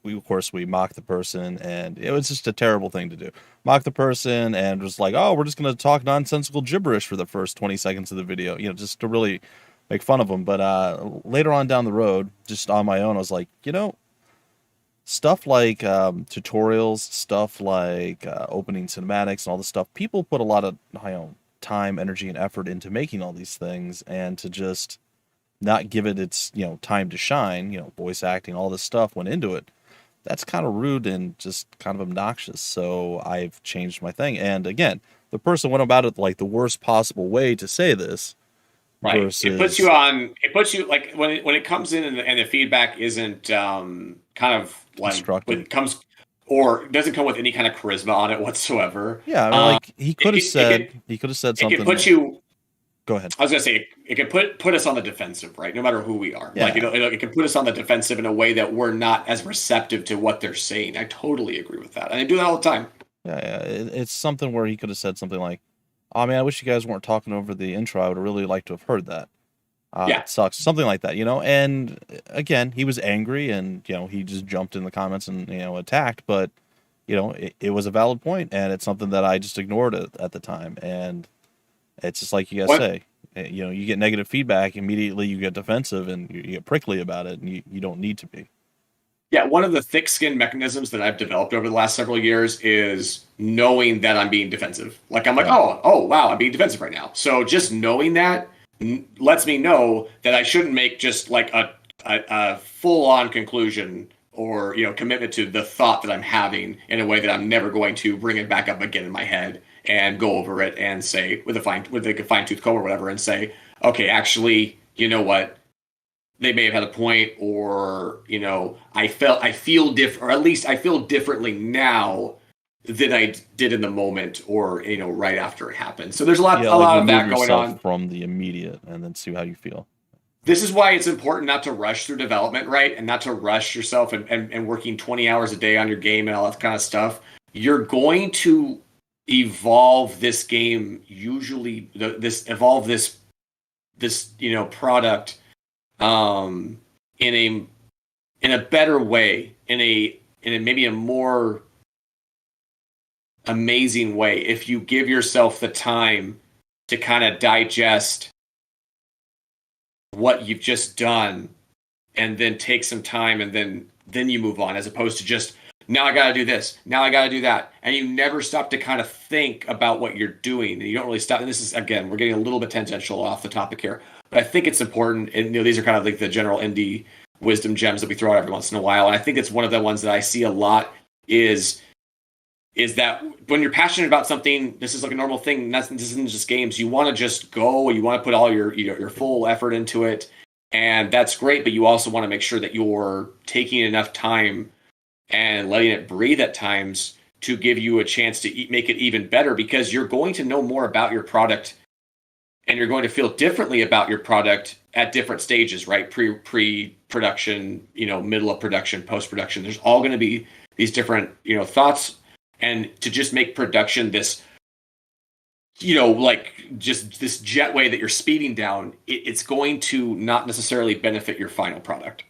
we mock the person, and it was just a terrible thing to do. Mock the person and just like, oh, we're just going to talk nonsensical gibberish for the first 20 seconds of the video, just to really make fun of them. But later on down the road, just on my own, I was like, stuff like tutorials, stuff like opening cinematics and all this stuff, people put a lot of time, energy, and effort into making all these things, and to just not give it its time to shine, voice acting, all this stuff went into it. That's kind of rude and just kind of obnoxious. So I've changed my thing. And again, the person went about it like the worst possible way to say this. Right. Versus... It puts you like when it comes in and the feedback isn't kind of like when it comes or doesn't come with any kind of charisma on it whatsoever. Yeah, I mean, like he could have said something. It could put you. Go ahead. I was gonna say it could put us on the defensive, right? No matter who we are, yeah. Like it can put us on the defensive in a way that we're not as receptive to what they're saying. I totally agree with that, and I do that all the time. Yeah. It's something where he could have said something like, "Oh man, I wish you guys weren't talking over the intro. I would really like to have heard that. It sucks." Something like that, And again, he was angry, and he just jumped in the comments and attacked. But it was a valid point, and it's something that I just ignored at the time. And it's just like you guys say, you get negative feedback, immediately you get defensive and you get prickly about it, and you don't need to be. Yeah, one of the thick-skinned mechanisms that I've developed over the last several years is knowing that I'm being defensive. Like I'm like, oh wow, I'm being defensive right now. So just knowing that lets me know that I shouldn't make just like a full-on conclusion or commitment to the thought that I'm having in a way that I'm never going to bring it back up again in my head and go over it and say with a fine-tooth comb or whatever and say, okay, actually, you know what? They may have had a point, or I feel different, or at least I feel differently now than I did in the moment, or right after it happened. So there's a lot of that going on from the immediate, and then see how you feel. This is why it's important not to rush through development, right? And not to rush yourself and working 20 hours a day on your game and all that kind of stuff. You're going to evolve this game, usually evolve this product in a better way, in a maybe a more amazing way, if you give yourself the time to kind of digest what you've just done, and then take some time, and then you move on, as opposed to just, now I got to do this, now I got to do that, and you never stop to kind of think about what you're doing, and you don't really stop. And this is, again, we're getting a little bit tangential off the topic here, but I think it's important. And these are kind of like the general indie wisdom gems that we throw out every once in a while, and I think it's one of the ones that I see a lot is that when you're passionate about something, this is like a normal thing. This isn't just games. You want to just go, you want to put all your full effort into it, and that's great. But you also want to make sure that you're taking enough time and letting it breathe at times to give you a chance to make it even better, because you're going to know more about your product, and you're going to feel differently about your product at different stages, right? Pre-production, middle of production, post-production. There's all going to be these different, thoughts. And to just make production this, like just this jetway that you're speeding down, it's going to not necessarily benefit your final product.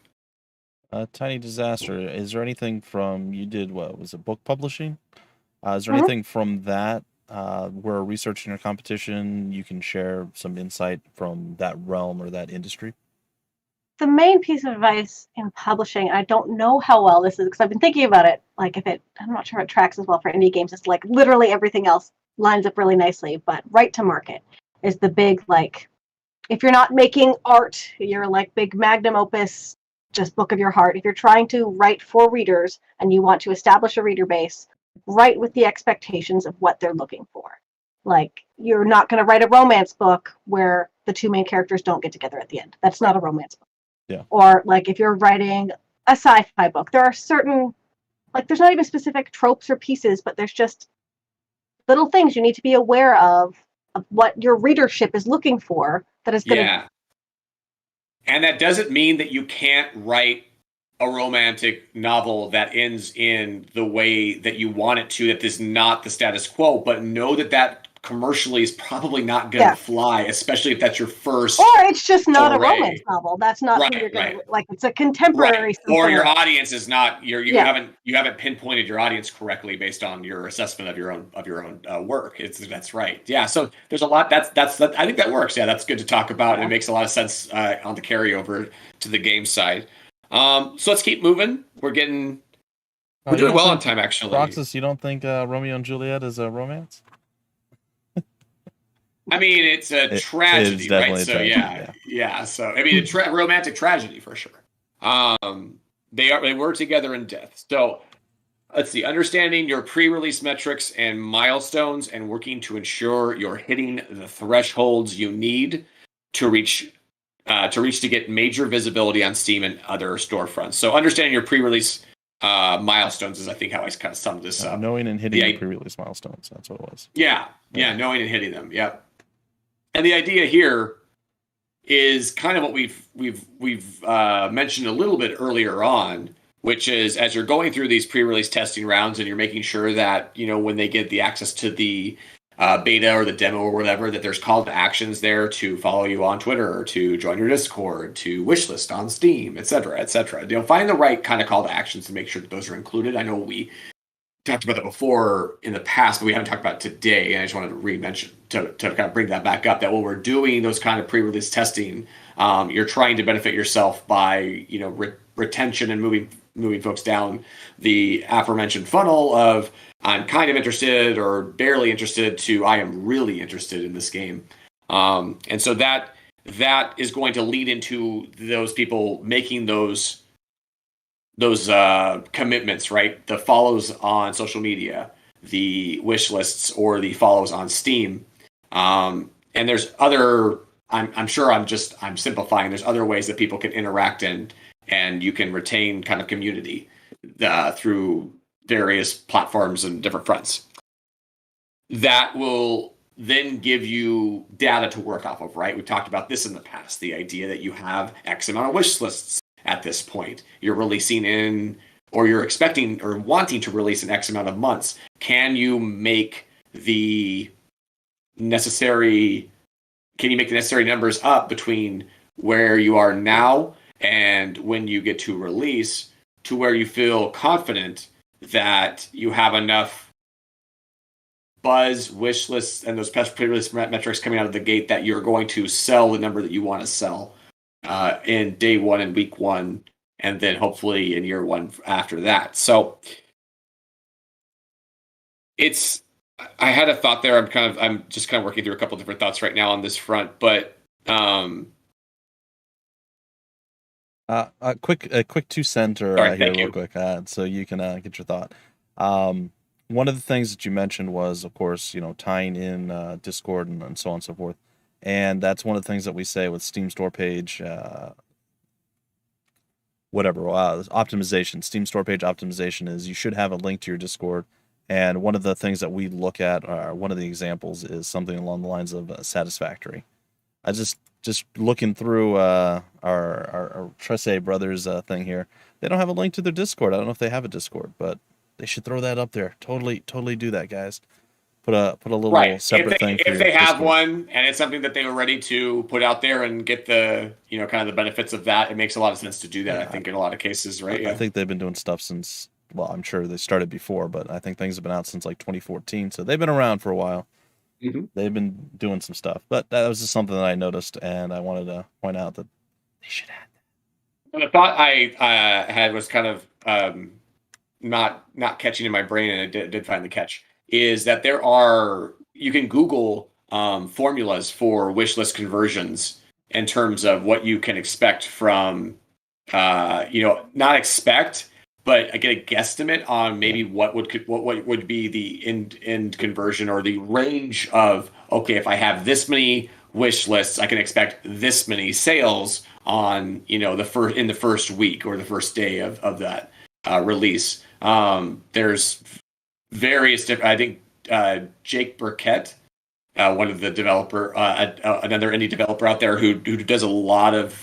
Tiny Disaster, is there anything from, you did, what was it, book publishing? Is there anything from that where researching your competition, you can share some insight from that realm or that industry? The main piece of advice in publishing, I don't know how well this is because I've been thinking about it. Like, I'm not sure if it tracks as well for indie games. It's like literally everything else lines up really nicely, but right to market is the big, like, if you're not making art, you're like big magnum opus, just book of your heart. If you're trying to write for readers and you want to establish a reader base, write with the expectations of what they're looking for. Like, you're not going to write a romance book where the two main characters don't get together at the end. That's not a romance book. Yeah. Or like if you're writing a sci-fi book, there are certain, like, there's not even specific tropes or pieces, but there's just little things you need to be aware of what your readership is looking for. That is going to. Yeah. And that doesn't mean that you can't write a romantic novel that ends in the way that you want it to, that is not the status quo, but know that commercially is probably not going to fly, especially if that's your first. Or it's just not a romance novel. That's not who you're going to like. It's a contemporary. Or your audience is not. You haven't pinpointed your audience correctly based on your assessment of your own work. That's right. Yeah. So there's a lot. That's I think that works. Yeah, that's good to talk about. And it makes a lot of sense on the carryover to the game side. So let's keep moving. We're doing well on time, actually. Roxas, you don't think Romeo and Juliet is a romance? I mean, it's a tragedy, right? So yeah. So I mean, a romantic tragedy for sure. They were together in death. So let's see. Understanding your pre-release metrics and milestones, and working to ensure you're hitting the thresholds you need to reach to get major visibility on Steam and other storefronts. So understanding your pre-release milestones is, I think, how I kind of summed this up. Knowing and hitting the pre-release milestones. That's what it was. Yeah, knowing and hitting them. Yep. And the idea here is kind of what we've mentioned a little bit earlier on, which is, as you're going through these pre-release testing rounds and you're making sure that, when they get the access to the beta or the demo or whatever, that there's call to actions there to follow you on Twitter, or to join your Discord, to wishlist on Steam, et cetera, et cetera. Find the right kind of call to actions to make sure that those are included. I know we talked about that before in the past, but we haven't talked about it today, and I just wanted to re-mention to kind of bring that back up, that when we're doing those kind of pre-release testing, you're trying to benefit yourself by retention and moving folks down the aforementioned funnel of, I'm kind of interested or barely interested, to I am really interested in this game. And so that is going to lead into those people making those commitments, right? The follows on social media, the wish lists, or the follows on Steam. And there's other, I'm sure I'm simplifying. There's other ways that people can interact and you can retain kind of community through various platforms and different fronts. That will then give you data to work off of, right? We've talked about this in the past, the idea that you have X amount of wish lists at this point. You're releasing in, or you're expecting or wanting to release in X amount of months. Can you make the necessary, can you make the necessary numbers up between where you are now and when you get to release to where you feel confident that you have enough buzz, wish lists, and those pre-release metrics coming out of the gate that you're going to sell the number that you want to sell in day one and week one, and then hopefully in year one after that. So I had a thought there. I'm just kind of working through a couple different thoughts right now on this front, but a quick 2 center right, here real quick, so you can get your thought. One of the things that you mentioned was, of course, tying in Discord and so on and so forth. And that's one of the things that we say with Steam store page, optimization, Steam store page optimization is you should have a link to your Discord. And one of the things that we look at, one of the examples is something along the lines of satisfactory. I just looking through our Tresse brothers thing here. They don't have a link to their Discord. I don't know if they have a Discord, but they should throw that up there. Totally do that, guys. Put a little separate thing. If they have one and it's something that they were ready to put out there and get the kind of the benefits of that, it makes a lot of sense to do that. I think in a lot of cases, right? I think they've been doing stuff since. Well, I'm sure they started before, but I think things have been out since like 2014, so they've been around for a while. Mm-hmm. They've been doing some stuff, but that was just something that I noticed, and I wanted to point out that they should have that. The thought I had was kind of not catching in my brain, and I did finally catch, is that you can Google formulas for wish list conversions in terms of what you can expect from, not expect, but I get a guesstimate on maybe what would be the end conversion or the range of, okay, if I have this many wish lists, I can expect this many sales on in the first week or the first day of that release. There's various different. I think Jake Burkett, one of the developer, another indie developer out there who does a lot of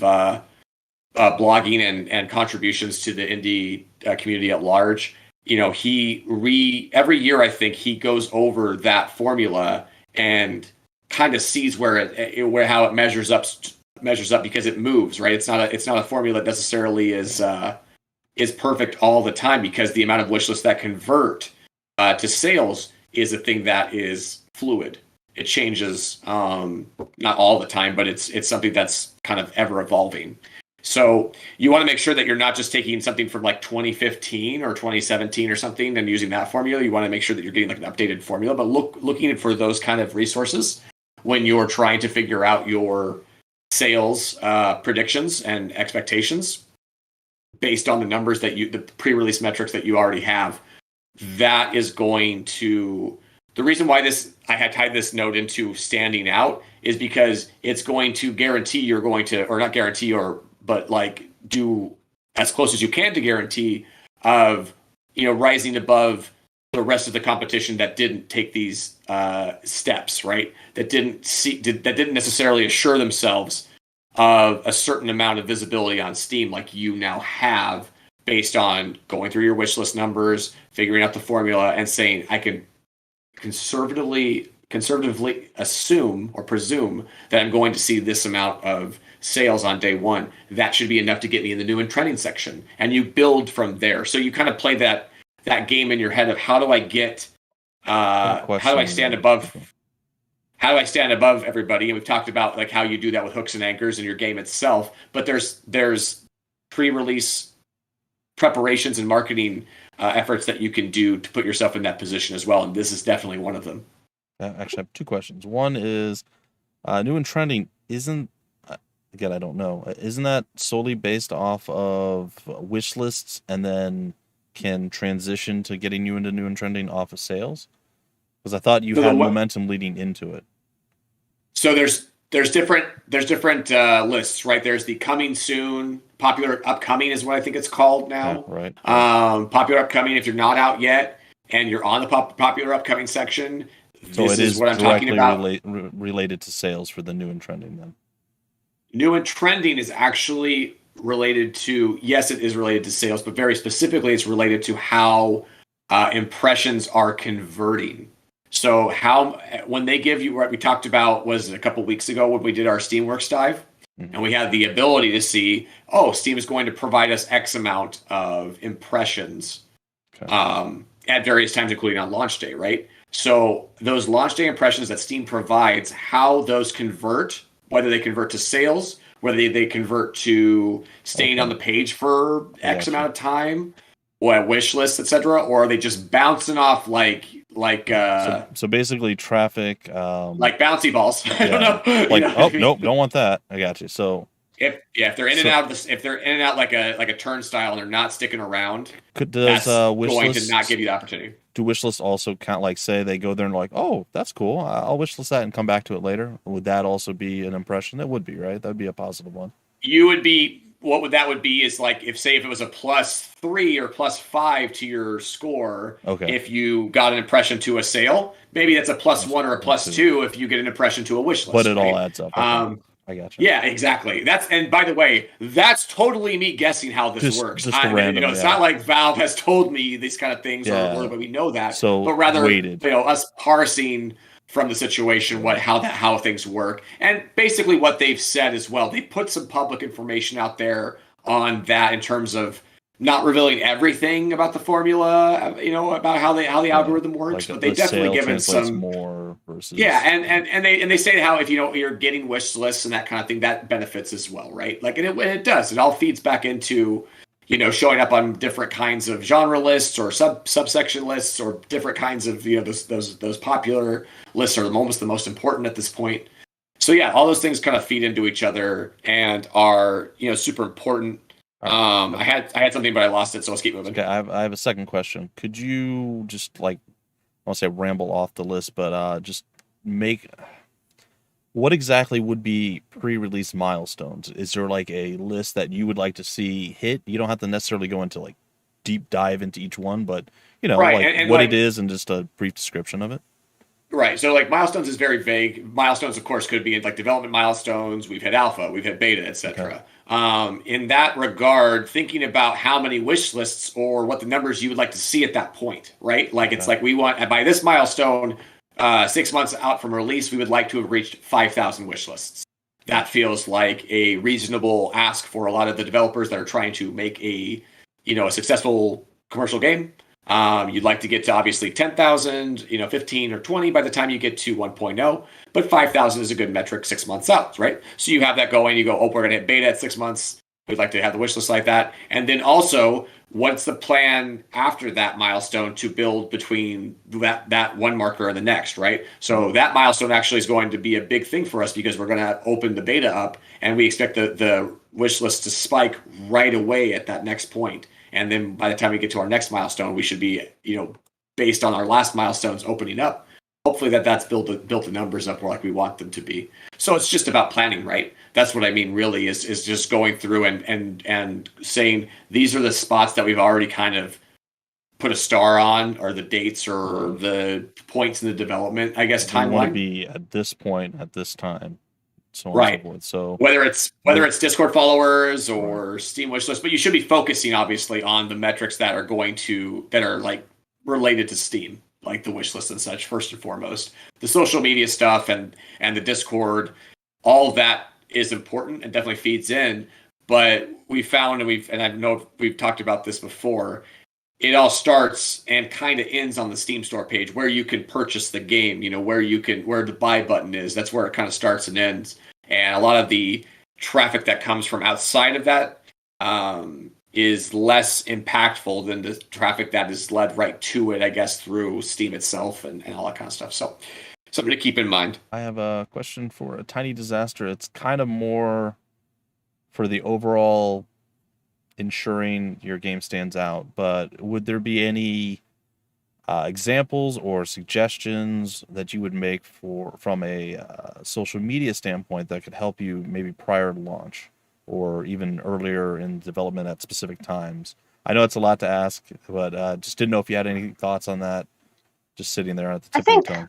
blogging and contributions to the indie community at large. Every year I think he goes over that formula and kind of sees how it measures up because it moves, right? It's not a formula that necessarily is perfect all the time, because the amount of wish lists that convert to sales is a thing that is fluid. It changes, not all the time, but it's something that's kind of ever evolving. So you want to make sure that you're not just taking something from like 2015 or 2017 or something and using that formula. You want to make sure that you're getting like an updated formula, but looking for those kind of resources when you're trying to figure out your sales predictions and expectations based on the numbers the pre-release metrics that you already have. That is going to, the reason why I had tied this note into standing out is because it's going to guarantee you're going to, or not guarantee, but like do as close as you can to guarantee of, rising above the rest of the competition that didn't take these steps, right? That didn't necessarily assure themselves of a certain amount of visibility on Steam like you now have, based on going through your wish list numbers, figuring out the formula, and saying, I can conservatively assume or presume that I'm going to see this amount of sales on day one. That should be enough to get me in the new and trending section. And you build from there. So you kind of play that game in your head of how do I stand above everybody? And we've talked about like how you do that with hooks and anchors in your game itself, but there's pre-release preparations and marketing efforts that you can do to put yourself in that position as well. And this is definitely one of them. Actually, I have 2 questions. One is new and trending isn't, again, I don't know, isn't that solely based off of wish lists and then can transition to getting you into new and trending off of sales? Because I thought you had momentum leading into it. So there's different lists, right? There's the coming soon, popular upcoming is what I think it's called now. Yeah, right. Popular upcoming, if you're not out yet and you're on the popular upcoming section, so this is what I'm talking about. Related to sales for the new and trending then. New and trending is actually related to, yes, it is related to sales, but very specifically it's related to how impressions are converting. So when they give you what we talked about was a couple weeks ago when we did our Steamworks dive, and we had the ability to see, Steam is going to provide us X amount of impressions at various times, including on launch day, right? So those launch day impressions that Steam provides, how those convert, whether they convert to sales, whether they convert to staying on the page for X amount of time, or a wish list, etc., or are they just bouncing off like so basically traffic like bouncy balls? I don't know. Like nope, don't want that. I got you. So if they're in and out of this, if they're in and out like a turnstile and they're not sticking around, does that's wish going list, to not give you the opportunity. Do wish lists also count? Like, say they go there and like, oh, that's cool, I'll wish list that and come back to it later. Would that also be an impression? That would be, right? That would be a positive one. You would be. What would that be is like if it was a +3 or +5 to your score. Okay. If you got an impression to a sale, maybe that's a +1 or a +2 if you get an impression to a wish list. But it all adds up. Okay. I got you. Yeah, exactly. And by the way, that's totally me guessing how this works. Just random, it's not like Valve has told me these kind of things, or we know that. So but rather, weighted. Us parsing from the situation how things work, and basically what they've said as well. They put some public information out there on that in terms of not revealing everything about the formula, about how the algorithm works, but they've definitely given some more versus and they say how if you're getting wish lists and that kind of thing, that benefits as well, right? Like and it does. It all feeds back into showing up on different kinds of genre lists or subsection lists or different kinds of those popular lists are almost the most important at this point. So yeah, all those things kind of feed into each other and are super important. I had something, but I lost it, so let's keep moving. Okay, I have a second question. Could you just I won't say ramble off the list, but just make what exactly would be pre-release milestones? Is there like a list that you would like to see hit? You don't have to necessarily go into like deep dive into each one, but right. and what it is and just a brief description of it. Right. So like milestones is very vague. Milestones, of course, could be like development milestones. We've had alpha, we've had beta, etc. In that regard, thinking about how many wish lists or what the numbers you would like to see at that point, right? Like it's like we want by this milestone, 6 months out from release, we would like to have reached 5,000 wish lists. That feels like a reasonable ask for a lot of the developers that are trying to make a successful commercial game. You'd like to get to obviously 10,000, 15 or 20 by the time you get to 1.0, but 5,000 is a good metric 6 months out, right? So you have that going, you go, we're going to hit beta at 6 months. We'd like to have the wish list like that. And then also, what's the plan after that milestone to build between that one marker and the next, right? So that milestone actually is going to be a big thing for us because we're going to open the beta up and we expect the wish list to spike right away at that next point. And then by the time we get to our next milestone, we should be, based on our last milestones opening up, hopefully that's built the numbers up like we want them to be. So it's just about planning, right? That's what I mean, really, is just going through and saying these are the spots that we've already kind of put a star on, or the dates or the points in the development, I guess, timeline. We want to be at this point at this time. So right. So whether it's Discord followers or Steam wishlist, but you should be focusing obviously on the metrics that are like related to Steam, like the wishlist and such. First and foremost, the social media stuff and the Discord, all of that is important and definitely feeds in. But we found and I know we've talked about this before. It all starts and kind of ends on the Steam store page where you can purchase the game, where the buy button is. That's where it kind of starts and ends. And a lot of the traffic that comes from outside of that is less impactful than the traffic that is led right to it, I guess, through Steam itself and all that kind of stuff. So something to keep in mind. I have a question for A Tiny Disaster. It's kind of more for the overall ensuring your game stands out, but would there be any examples or suggestions that you would make from a social media standpoint that could help you maybe prior to launch or even earlier in development at specific times? I know it's a lot to ask, but just didn't know if you had any thoughts on that, just sitting there at the tip of your tongue.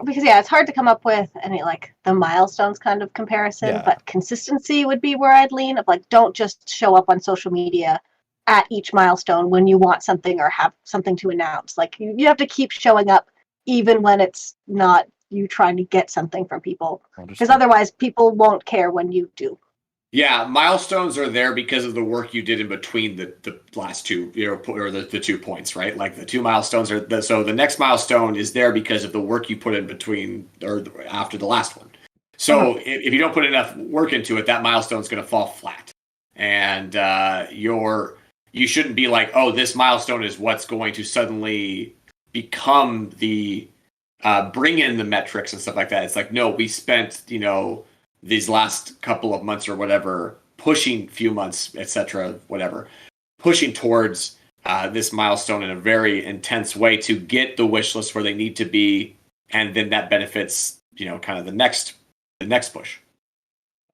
Because it's hard to come up with any like the milestones kind of comparison, but consistency would be where I'd lean, of like, don't just show up on social media at each milestone when you want something or have something to announce. Like you have to keep showing up even when it's not you trying to get something from people. Because Understood. otherwise, people won't care when you do. Yeah, milestones are there because of the work you did in between the last two, or the 2 points, right? Like the 2 milestones are so the next milestone is there because of the work you put in between or after the last one. So if you don't put enough work into it, that milestone is going to fall flat, and you shouldn't be like, oh, this milestone is what's going to suddenly become the bring in the metrics and stuff like that. It's like, no, we spent these last couple of months or whatever, pushing few months, etc., whatever, pushing towards this milestone in a very intense way to get the wish list where they need to be, and then that benefits, kind of the next push.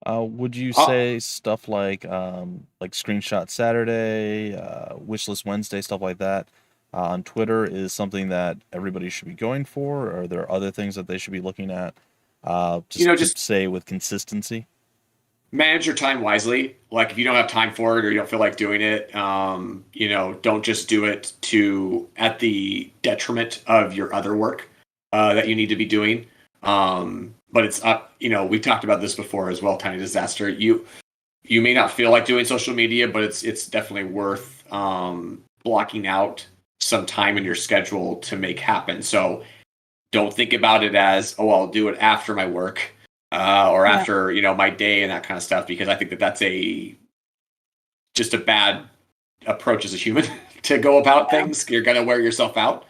Would you say stuff like Screenshot Saturday, Wishlist Wednesday, stuff like that on Twitter is something that everybody should be going for? Or are there other things that they should be looking at? Just say with consistency. Manage your time wisely. Like if you don't have time for it or you don't feel like doing it, don't just do it at the detriment of your other work that you need to be doing. But it's up. We talked about this before as well. Tiny Disaster. You may not feel like doing social media, but it's definitely worth blocking out some time in your schedule to make happen. So don't think about it as, oh, I'll do it after my work or after my day and that kind of stuff, because I think that that's just a bad approach as a human to go about things. You're gonna wear yourself out.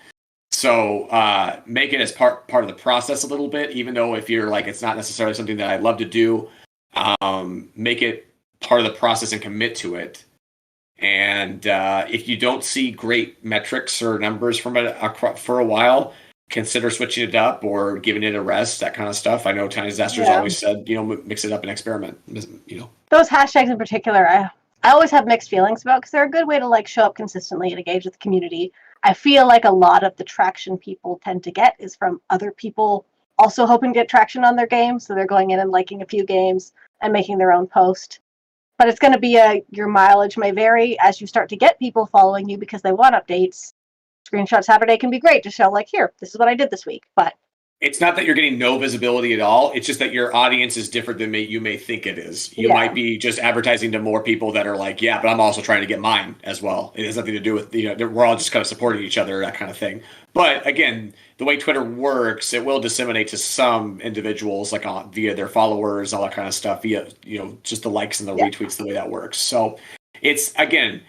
So make it as part of the process a little bit, even though if you're like, it's not necessarily something that I'd love to do, make it part of the process and commit to it. And if you don't see great metrics or numbers from it for a while, consider switching it up or giving it a rest, that kind of stuff. I know Tiny Disaster's always said, mix it up and experiment. Those hashtags in particular, I always have mixed feelings about, because they're a good way to show up consistently and engage with the community. I feel like a lot of the traction people tend to get is from other people also hoping to get traction on their games. So they're going in and liking a few games and making their own post. But it's going to be your mileage may vary as you start to get people following you because they want updates. Screenshot Saturday can be great to show, here, this is what I did this week. But it's not that you're getting no visibility at all. It's just that your audience is different than you may think it is. You might be just advertising to more people that are like, yeah, but I'm also trying to get mine as well. It has nothing to do with, we're all just kind of supporting each other, that kind of thing. But again, the way Twitter works, it will disseminate to some individuals, via their followers, all that kind of stuff, via, just the likes and the retweets, the way that works. So it's, again,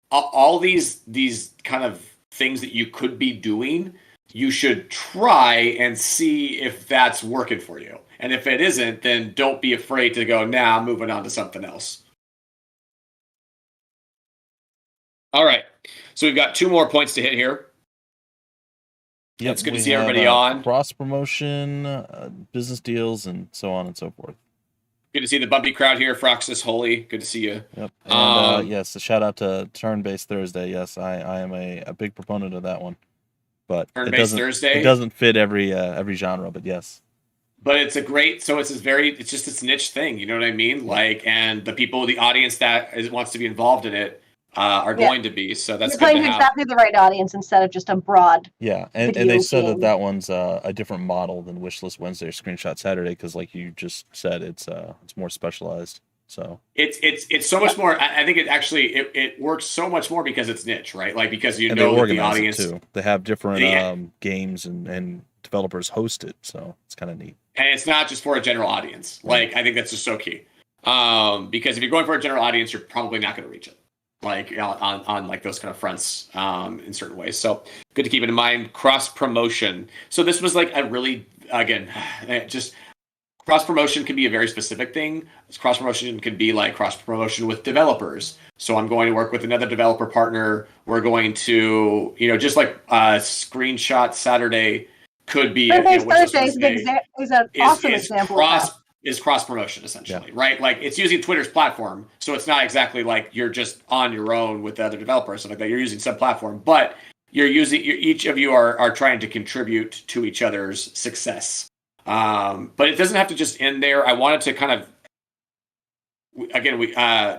all these kind of things that you could be doing, you should try and see if that's working for you. And if it isn't, then don't be afraid to go, I'm moving on to something else. All right. So we've got 2 more points to hit here. Yep, it's good to see everybody on. Cross-promotion, business deals, and so on and so forth. Good to see the Bumpy crowd here. Froxus Holy, good to see you. Yep. And yes, a shout out to Turn-Based Thursday. Yes, I am a big proponent of that one. But Thursday. It doesn't fit every genre, but yes. But it's it's just this niche thing, you know what I mean? And the audience that wants to be involved in it are going to be. So that's you're playing exactly the right audience instead of just a broad. Yeah, and they said that one's a different model than Wishlist Wednesday or Screenshot Saturday, because like you just said, it's more specialized. So it's so much more. I think it works so much more because it's niche, right? Because that the audience too. They have different games and developers host it, so it's kind of neat. And it's not just for a general audience. I think that's just so key. Because if you're going for a general audience, you're probably not going to reach it. On those kind of fronts in certain ways. So good to keep it in mind. Cross promotion. So this was a really, again, just. Cross promotion can be a very specific thing. Cross promotion can be cross promotion with developers. So I'm going to work with another developer partner. We're going to, just Screenshot Saturday could be. Thursday is an awesome example. Is cross promotion essentially, right? It's using Twitter's platform, so it's not exactly you're just on your own with the other developers, something like that. You're using some platform, but each of you are trying to contribute to each other's success. But it doesn't have to just end there. I wanted to kind of, again,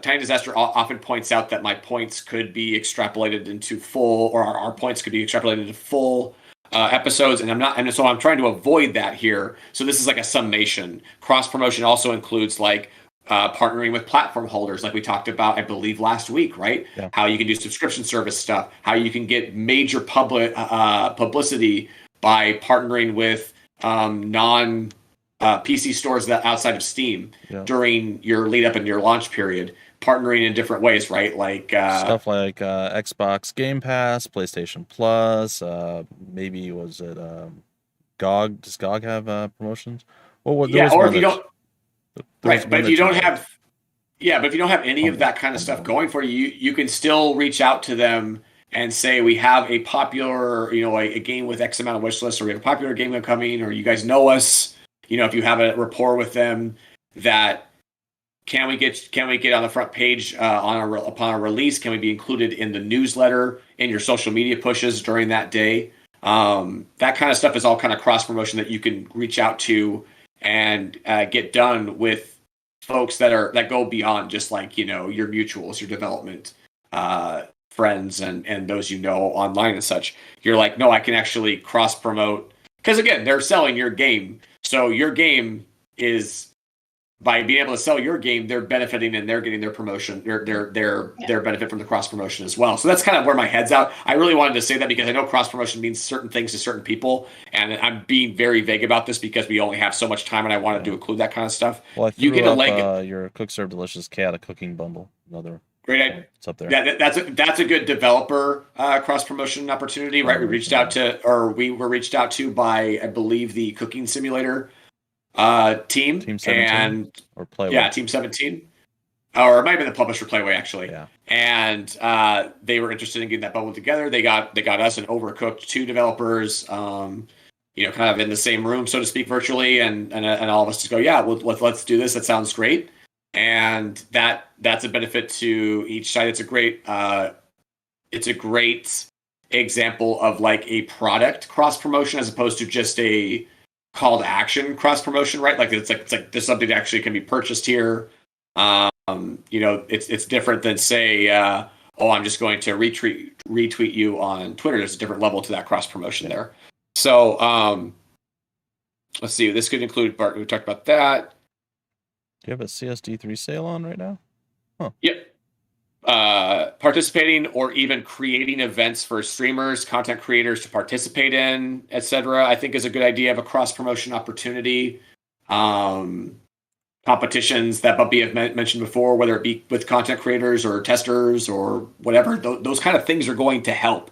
Tiny Disaster often points out that my points could be extrapolated into full, or our points could be extrapolated into full episodes, and so I'm trying to avoid that here. So this is like a summation. Cross promotion also includes like partnering with platform holders, like we talked about, I believe last week, right? Yeah. How you can do subscription service stuff, how you can get major publicity by partnering with non PC stores that outside of Steam during your lead up and your launch period, partnering in different ways, right? Like stuff like Xbox Game Pass, PlayStation Plus, maybe was it GOG? Does GOG have promotions? Well, yeah, or if you don't, right? But if you don't have, but if you don't have any of that kind of stuff going for you, you can still reach out to them and say, we have a popular, a game with X amount of wish list, or we have a popular game coming, or you guys know us, if you have a rapport with them, that can we get on the front page upon a release? Can we be included in the newsletter, in your social media pushes during that day? That kind of stuff is all kind of cross promotion that you can reach out to and get done with folks that go beyond just like your mutuals, your development friends, and those online and such. You're like, no, I can actually cross promote, because again, they're selling your game, so your game is, by being able to sell your game, they're benefiting and they're getting their promotion, their benefit from the cross promotion as well. So that's kind of where my head's at. I really wanted to say that because I know cross promotion means certain things to certain people, and I'm being very vague about this because we only have so much time, and I wanted to include that kind of stuff. Well, you get your Cook Serve Delicious Chaotic Cooking Bundle. Another great idea. It's up there. Yeah, that's a good developer cross promotion opportunity, right? We were reached out to by, I believe, the Cooking Simulator team 17, and or Playway. Yeah, Team 17, or it might have been the publisher Playway actually. Yeah. And they were interested in getting that bundle together. They got us and Overcooked 2 developers, kind of in the same room, so to speak, virtually, and all of us just go, yeah, let's do this. That sounds great, and that's a benefit to each side. It's a great example of like a product cross promotion as opposed to just a call to action cross promotion, right? Like it's like there's something that actually can be purchased here. It's different than say, I'm just going to retweet you on Twitter. There's a different level to that cross promotion there. So let's see. This could include Bart. We talked about that. Do you have a CSD3 sale on right now? Huh. Yep. Participating or even creating events for streamers, content creators to participate in, etc., I think is a good idea of a cross promotion opportunity. Competitions that Bumpy have mentioned before, whether it be with content creators or testers or whatever, those kind of things are going to help.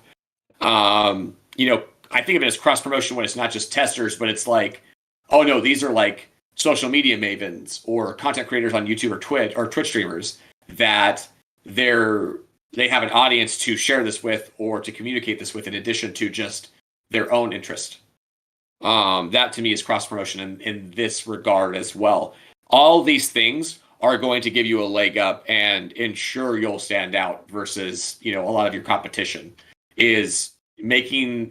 I think of it as cross promotion when it's not just testers, but it's like, oh no, these are like social media mavens or content creators on YouTube or Twitch streamers that they have an audience to share this with or to communicate this with in addition to just their own interest. That to me is cross promotion in this regard as well. All these things are going to give you a leg up and ensure you'll stand out versus, a lot of your competition. Is getting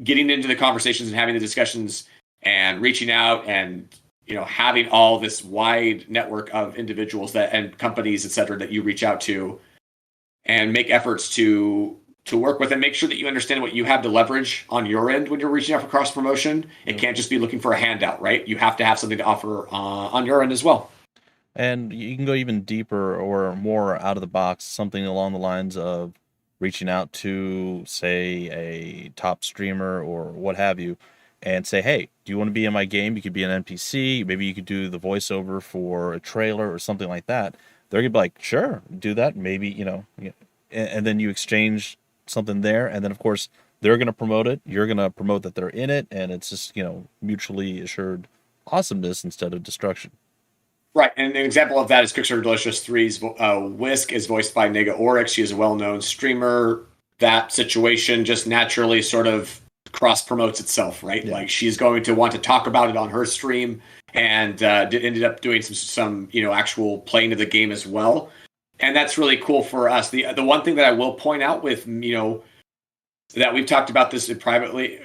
into the conversations and having the discussions and reaching out and having all this wide network of individuals and companies, et cetera, that you reach out to and make efforts to work with, and make sure that you understand what you have to leverage on your end when you're reaching out for cross promotion. It can't just be looking for a handout, right? You have to have something to offer on your end as well. And you can go even deeper or more out of the box, something along the lines of reaching out to, say, a top streamer or what have you, and say, hey, do you want to be in my game? You could be an NPC. Maybe you could do the voiceover for a trailer or something like that. They're going to be like, sure, do that. Maybe, and then you exchange something there. And then, of course, they're going to promote it. You're going to promote that they're in it. And it's just, mutually assured awesomeness instead of destruction. Right. And an example of that is Cook Serve Delicious 3's Whisk is voiced by Nega Oryx. She is a well-known streamer. That situation just naturally sort of cross promotes itself, right? Yeah. Like she's going to want to talk about it on her stream, and ended up doing some actual playing of the game as well, and that's really cool for us. The one thing that I will point out with that we've talked about this privately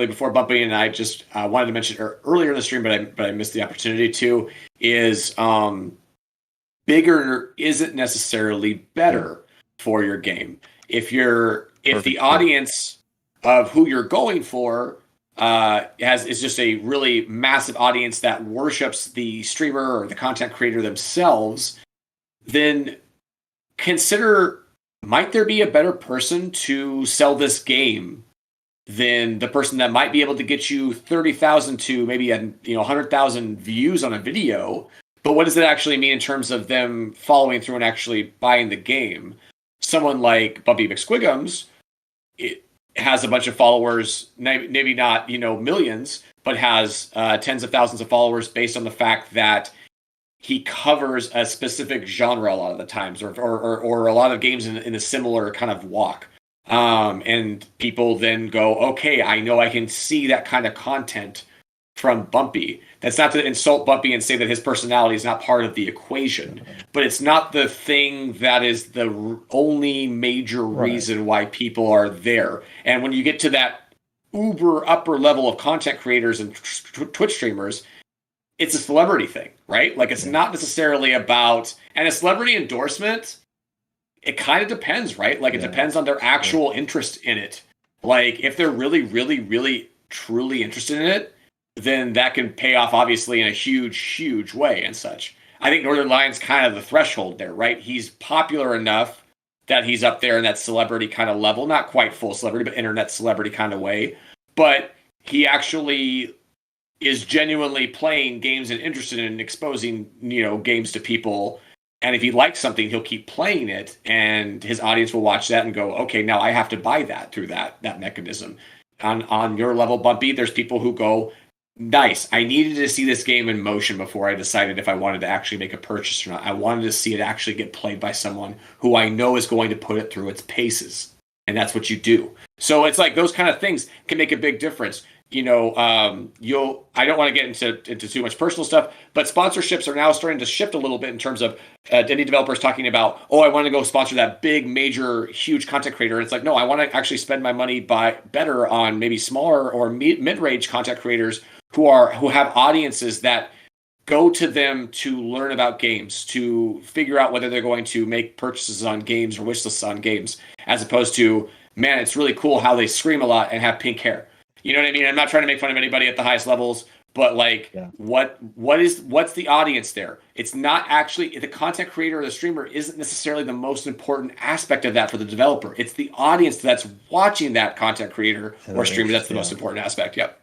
before, Bumpy and I just wanted to mention earlier in the stream, but I missed the opportunity to, is bigger isn't necessarily better for your game. If the audience of who you're going for is just a really massive audience that worships the streamer or the content creator themselves, then consider, might there be a better person to sell this game than the person that might be able to get you 30,000 to maybe 100,000 views on a video? But what does it actually mean in terms of them following through and actually buying the game? Someone like Bumpy McSquigums, it has a bunch of followers, maybe not millions, but has tens of thousands of followers based on the fact that he covers a specific genre a lot of the times, or a lot of games in a similar kind of walk. And people then go, okay, I know I can see that kind of content from Bumpy. That's not to insult Bumpy and say that his personality is not part of the equation, but it's not the thing that is the only major reason why people are there. And when you get to that uber upper level of content creators and Twitch streamers, it's a celebrity thing, right? Like, it's not necessarily about, and a celebrity endorsement, it kind of depends, right? Like, it depends on their actual interest in it. Like, if they're really, really, really, truly interested in it, then that can pay off, obviously, in a huge, huge way and such. I think Northern Lion's kind of the threshold there, right? He's popular enough that he's up there in that celebrity kind of level, not quite full celebrity, but internet celebrity kind of way. But he actually is genuinely playing games and interested in exposing, games to people. And if he likes something, he'll keep playing it, and his audience will watch that and go, okay, now I have to buy that through that mechanism. On your level, Bumpy, there's people who go, nice, I needed to see this game in motion before I decided if I wanted to actually make a purchase or not. I wanted to see it actually get played by someone who I know is going to put it through its paces. And that's what you do. So it's like those kind of things can make a big difference. I don't want to get into too much personal stuff, but sponsorships are now starting to shift a little bit in terms of any developers talking about, I want to go sponsor that big, major, huge content creator. And it's like, no, I want to actually spend my money better on maybe smaller or mid-range content creators who have audiences that go to them to learn about games, to figure out whether they're going to make purchases on games or wish lists on games, as opposed to, man, it's really cool how they scream a lot and have pink hair. You know what I mean? I'm not trying to make fun of anybody at the highest levels, but what's the audience there? It's not actually the content creator or the streamer isn't necessarily the most important aspect of that for the developer. It's the audience that's watching that content creator or streamer that's the most important aspect. Yep.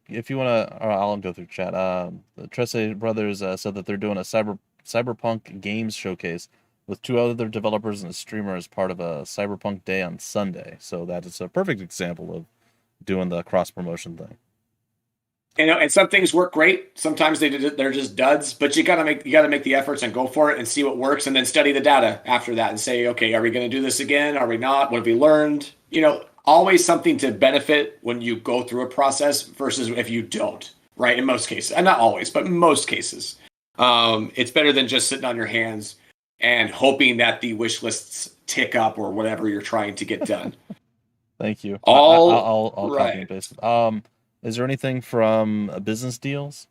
If you want to, I'll go through chat. The Tresse brothers said that they're doing a Cyberpunk games showcase with 2 other developers and a streamer as part of a Cyberpunk day on Sunday. So that is a perfect example of doing the cross promotion thing. And some things work great. Sometimes they're just duds, but you gotta make the efforts and go for it and see what works, and then study the data after that and say, okay, are we going to do this again? Are we not? What have we learned? Always something to benefit when you go through a process versus if you don't, right? In most cases, and not always, but in most cases, it's better than just sitting on your hands and hoping that the wish lists tick up or whatever you're trying to get done. Thank you. I'll copy and paste. Is there anything from business deals,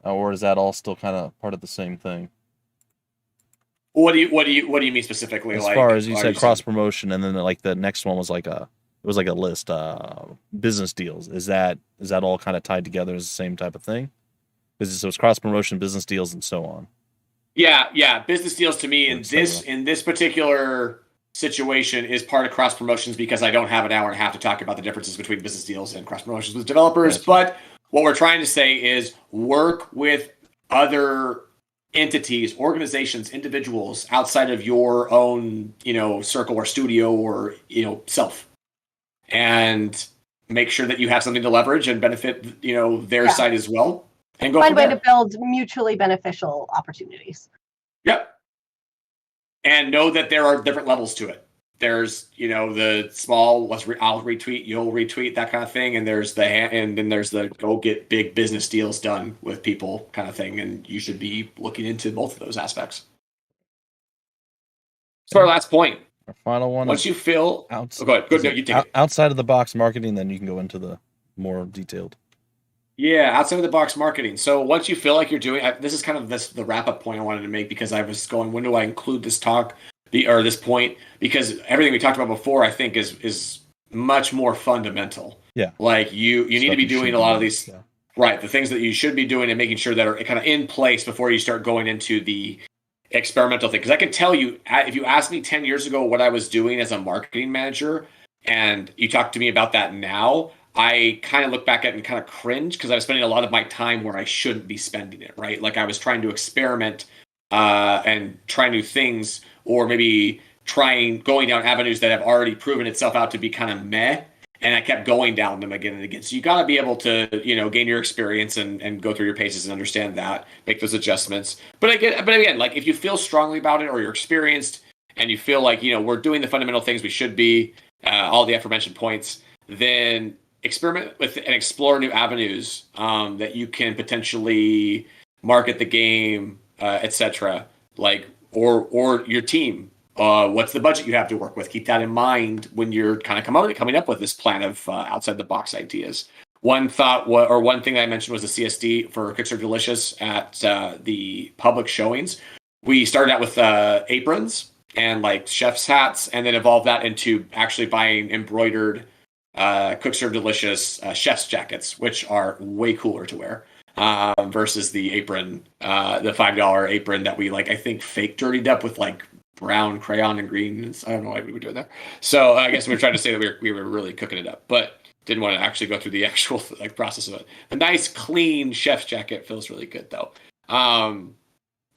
or is that all still kind of part of the same thing? What do you mean specifically? As far as you said, cross promotion, and then like the next one was like a list. Business deals. Is that all kind of tied together as the same type of thing? Because it was cross promotion, business deals, and so on. Yeah. Business deals to me in this particular situation is part of cross promotions, because I don't have an hour and a half to talk about the differences between business deals and cross promotions with developers. Gotcha. But what we're trying to say is work with other entities, organizations, individuals outside of your own, circle or studio or, self, and make sure that you have something to leverage and benefit, their side as well. And go find a way to build mutually beneficial opportunities. Yep. And know that there are different levels to it. There's, the small, I'll retweet, you'll retweet, that kind of thing. And there's and then there's the go get big business deals done with people kind of thing. And you should be looking into both of those aspects. So our last point. Our final one. Once you feel, go ahead. No, you take it. Outside of the box marketing, then you can go into the more detailed. Yeah, outside of the box marketing. So once you feel like you're doing, this is kind of the wrap up point I wanted to make, because I was going, when do I include this talk or this point? Because everything we talked about before, I think is much more fundamental. Yeah. Like you need to be doing a lot of these, Yeah. right? The things that you should be doing and making sure that are kind of in place before you start going into the experimental thing. Because I can tell you, if you asked me 10 years ago what I was doing as a marketing manager, and you talk to me about that now, I kind of look back at it and kind of cringe because I was spending a lot of my time where I shouldn't be spending it, right? Like I was trying to experiment and try new things, or maybe going down avenues that have already proven itself out to be kind of meh. And I kept going down them again and again. So you got to be able to, gain your experience and go through your paces and understand that, make those adjustments. But again, like if you feel strongly about it or you're experienced and you feel like, we're doing the fundamental things we should be, all the aforementioned points, then experiment with and explore new avenues that you can potentially market the game, etc. Like, or your team. What's the budget you have to work with? Keep that in mind when you're kind of coming up with this plan of outside the box ideas. One thing I mentioned was the CSD for Cooks Are Delicious at the public showings. We started out with aprons and like chef's hats, and then evolved that into actually buying embroidered Cooks Are Delicious chef's jackets, which are way cooler to wear versus the apron, the $5 apron that we I think fake dirtied up with like brown crayon and green. I don't know why we were doing that. So I guess we were trying to say that we were really cooking it up, but didn't want to actually go through the actual process of it. A nice clean chef's jacket feels really good though.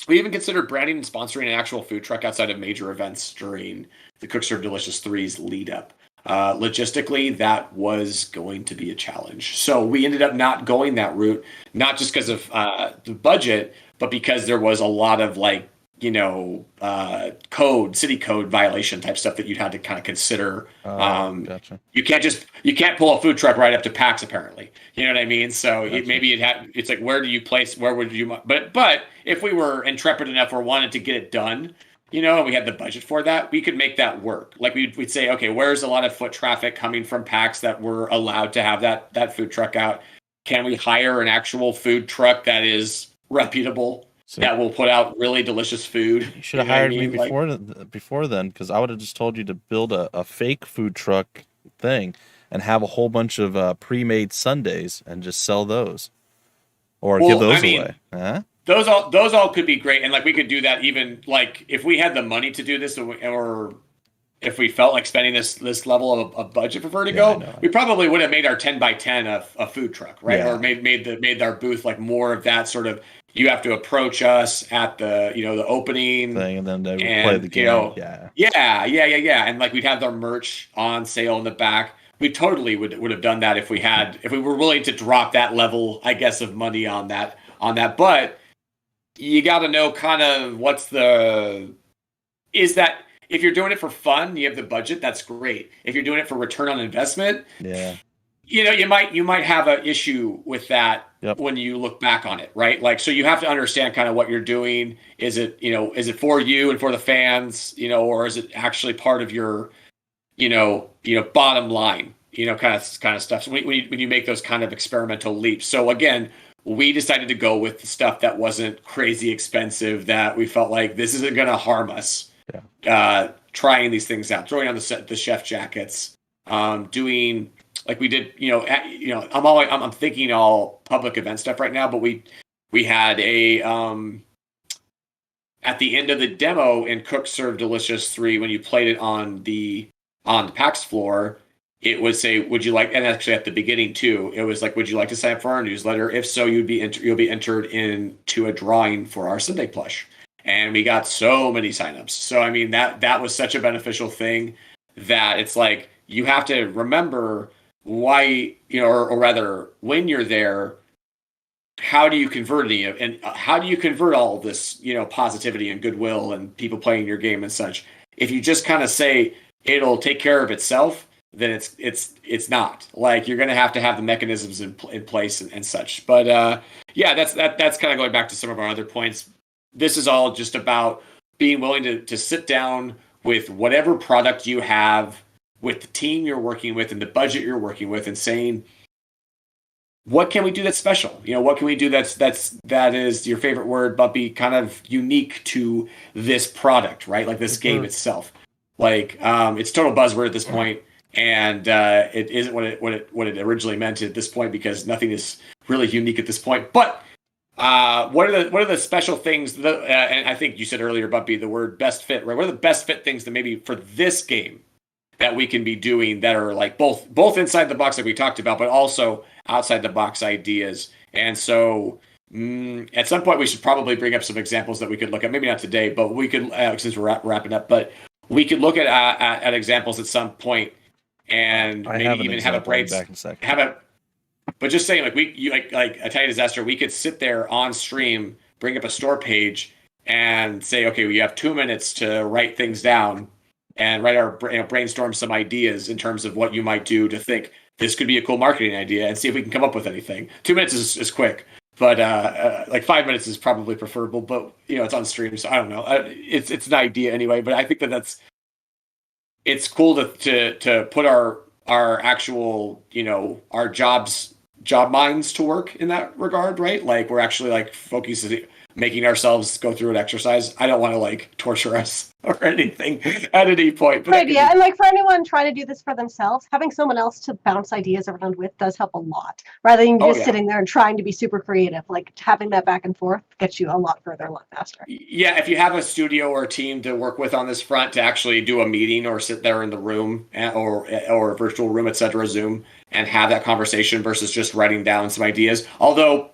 We even considered branding and sponsoring an actual food truck outside of major events during the Cook Serve Delicious 3's lead up. Logistically, that was going to be a challenge. So we ended up not going that route, not just because of the budget, but because there was a lot of city code violation type stuff that you'd had to kind of consider. Gotcha. You can't pull a food truck right up to PAX apparently. You know what I mean? So Gotcha. It's like, where would you, but if we were intrepid enough or wanted to get it done, and we had the budget for that, we could make that work. Like we'd say, okay, where's a lot of foot traffic coming from PAX that we're allowed to have that food truck out? Can we hire an actual food truck that is reputable? So that will put out really delicious food. You should have hired me before then, because I would have just told you to build a fake food truck thing and have a whole bunch of pre-made sundaes and just sell those, or give those away. Huh? Those all could be great, and we could do that even if we had the money to do this, or if we felt like spending this level of budget for Vertigo, we probably would have made our 10 by 10 a food truck, right? Yeah. Or made our booth more of that sort of. You have to approach us at the the opening thing, and then they would play the game. Yeah. And we'd have their merch on sale in the back. We totally would have done that if we were willing to drop that level, I guess, of money on that. But you got to know kind of is that if you're doing it for fun, you have the budget. That's great. If you're doing it for return on investment, yeah. You might have an issue with that when you look back on it, right? So you have to understand kind of what you're doing. Is it for you and for the fans, or is it actually part of your, bottom line, kind of stuff. So when you make those kind of experimental leaps. So again, we decided to go with the stuff that wasn't crazy expensive, that we felt like this isn't going to harm us. Yeah. Trying these things out, throwing on the chef jackets, doing. Like we did, I'm thinking all public event stuff right now, but we had a at the end of the demo in Cook Serve Delicious 3, when you played it on the PAX floor, it would say, would you like, and actually at the beginning too, it was like, would you like to sign up for our newsletter? If so, you'll be entered into a drawing for our Sunday plush. And we got so many signups. So I mean that was such a beneficial thing that it's like you have to remember why, or rather, when you're there, how do you convert and how do you convert all of this, positivity and goodwill and people playing your game and such? If you just kind of say it'll take care of itself, then it's not. You're going to have the mechanisms in place and such. But that's kind of going back to some of our other points. This is all just about being willing to sit down with whatever product you have, with the team you're working with and the budget you're working with, and saying, what can we do that's special? What can we do that is your favorite word, Bumpy, kind of unique to this product, right? Like this game itself. It's total buzzword at this point. and it isn't what it originally meant at this point, because nothing is really unique at this point. But what are the special things? And I think you said earlier, Bumpy, the word best fit, right? What are the best fit things that maybe for this game that we can be doing that are like both inside the box like we talked about, but also outside the box ideas? And so at some point we should probably bring up some examples that we could look at. Maybe not today, but we could, since we're wrapping up. But we could look at examples at some point, and maybe even have a back in a second. But just saying, like like a Tiny Disaster, we could sit there on stream, bring up a store page, and say, okay, we have 2 minutes to write things down and brainstorm some ideas in terms of what you might do to think this could be a cool marketing idea, and see if we can come up with anything. 2 minutes is quick, but like 5 minutes is probably preferable. But it's on stream, so I don't know. It's an idea anyway. But I think it's cool to put our actual our job minds to work in that regard, right? Like we're actually like focusing, making ourselves go through an exercise. I don't want to like torture us or anything at any point. But right, yeah, and like for anyone trying to do this for themselves, having someone else to bounce ideas around with does help a lot. Rather than just sitting there and trying to be super creative, like having that back and forth gets you a lot further, a lot faster. Yeah, if you have a studio or a team to work with on this front, to actually do a meeting or sit there in the room or a virtual room, etc., Zoom, and have that conversation versus just writing down some ideas. Although,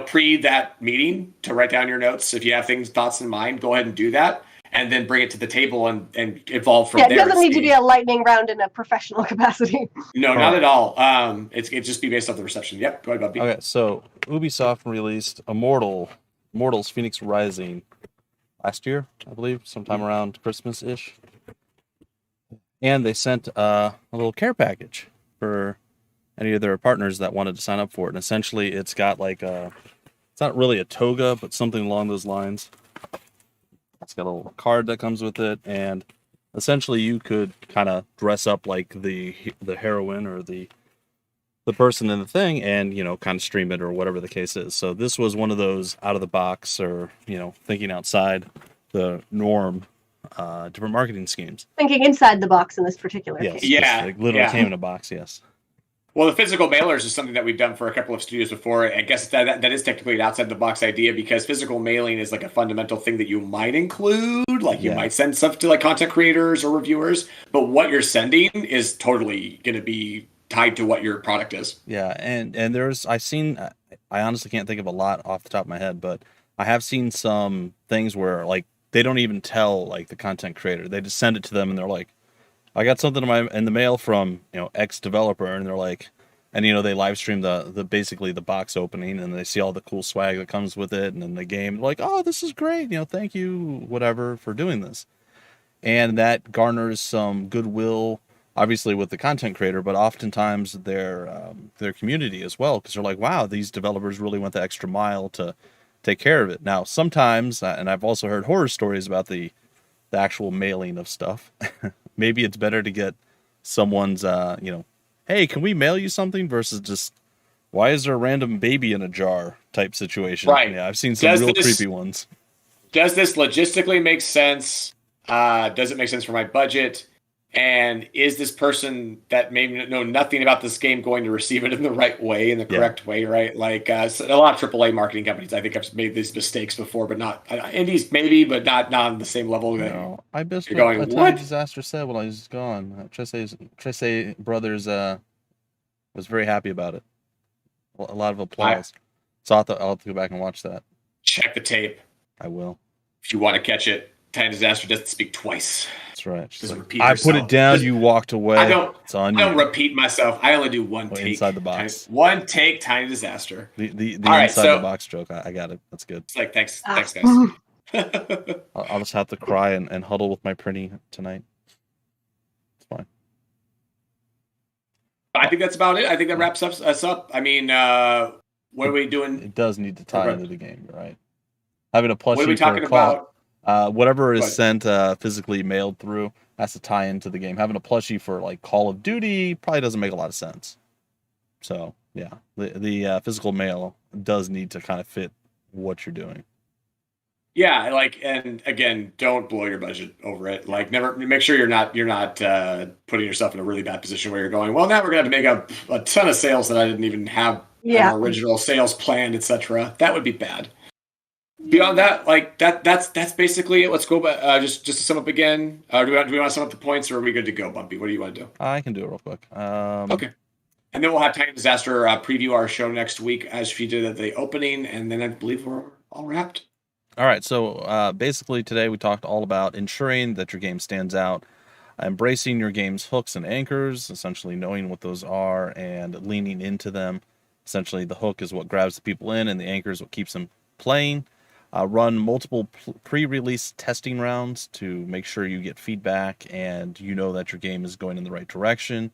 pre that meeting to write down your notes, if you have thoughts in mind, go ahead and do that, and then bring it to the table and evolve from there. Yeah, it doesn't need to be a lightning round in a professional capacity. No, not at all. It just be based off the reception. Yep, go ahead, Bumpy. Okay, so Ubisoft released Immortals Phoenix Rising last year, I believe, sometime around Christmas-ish. And they sent a little care package for any of their partners that wanted to sign up for it. And essentially, it's got like it's not really a toga, but something along those lines. It's got a little card that comes with it, and essentially you could kind of dress up like the heroine or the person in the thing, and kind of stream it or whatever the case is. So this was one of those out of the box, or thinking outside the norm, different marketing schemes. Thinking inside the box in this particular case. Yeah, like literally came in a box. Yes. Well, the physical mailers is something that we've done for a couple of studios before. I guess that is technically an outside the box idea, because physical mailing is like a fundamental thing that you might include. Like you might send stuff to like content creators or reviewers, but what you're sending is totally going to be tied to what your product is. Yeah, and I honestly can't think of a lot off the top of my head, but I have seen some things where like they don't even tell like the content creator. They just send it to them, and they're like, I got something in the mail from X developer, and they're like, and they live stream the basically the box opening, and they see all the cool swag that comes with it, and then the game, like, oh, this is great, thank you, whatever, for doing this, and that garners some goodwill, obviously with the content creator, but oftentimes their community as well, because they're like, wow, these developers really went the extra mile to take care of it. Now, sometimes, and I've also heard horror stories about the actual mailing of stuff. Maybe it's better to get someone's, hey, can we mail you something, versus just, why is there a random baby in a jar type situation? Right. Yeah, I've seen some creepy ones. Does this logistically make sense? Does it make sense for my budget? And is this person that may know nothing about this game going to receive it in the right way, in the correct way, right? Like so a lot of AAA marketing companies, I think, have made these mistakes before, but not indies maybe, but not on the same level. No, I missed what Tiny Disaster said while I was gone. Trece Brothers was very happy about it. A lot of applause. So I'll have to go back and watch that. Check the tape. I will. If you want to catch it. Tiny Disaster doesn't speak twice. That's right. Like, I put it down, you walked away. I don't repeat myself. I only do one take. Inside the box. One take, Tiny Disaster. The inside the box joke. I got it. That's good. It's like, thanks guys. I'll just have to cry and huddle with my printing tonight. It's fine. I think that's about it. I think that wraps us up. I mean, what are we doing? It does need to tie into the game, right? Having a plushie. What are we talking about? Whatever is sent physically mailed through has to tie into the game. Having a plushie for like Call of Duty probably doesn't make a lot of sense. So yeah, the physical mail does need to kind of fit what you're doing. Yeah, like, and again, don't blow your budget over it. Like, never make sure you're not putting yourself in a really bad position where you're going, well, now we're going to have to make a ton of sales that I didn't even have an Yeah. original sales plan, etc. That would be bad. Beyond that, like that's basically it. Let's go back, just to sum up again. Do we want to sum up the points, or are we good to go, Bumpy? What do you want to do? I can do it real quick. Okay. And then we'll have Tiny Disaster preview our show next week as she did at the opening, and then I believe we're all wrapped. All right, so basically today we talked all about ensuring that your game stands out, embracing your game's hooks and anchors, essentially knowing what those are and leaning into them. Essentially, the hook is what grabs the people in, and the anchor is what keeps them playing. Run multiple pre-release testing rounds to make sure you get feedback and you know that your game is going in the right direction.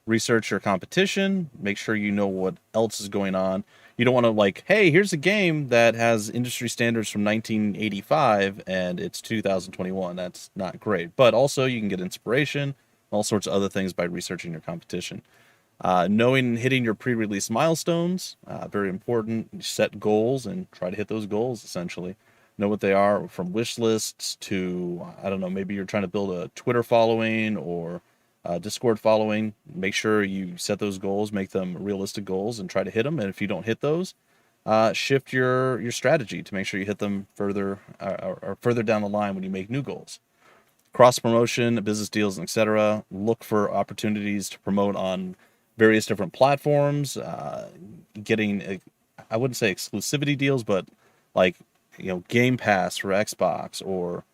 Research your competition, make sure you know what else is going on. You don't want to like, hey, here's a game that has industry standards from 1985 and it's 2021. That's not great. But also you can get inspiration, all sorts of other things by researching your competition. Knowing and hitting your pre-release milestones, very important. You set goals and try to hit those goals, essentially. Know what they are, from wish lists to, I don't know, maybe you're trying to build a Twitter following or Discord following. Make sure you set those goals, make them realistic goals, and try to hit them. And if you don't hit those, shift your strategy to make sure you hit them further or further down the line when you make new goals. Cross promotion, business deals, etc. Look for opportunities to promote on various different platforms. Getting, I wouldn't say exclusivity deals, but like Game Pass for Xbox or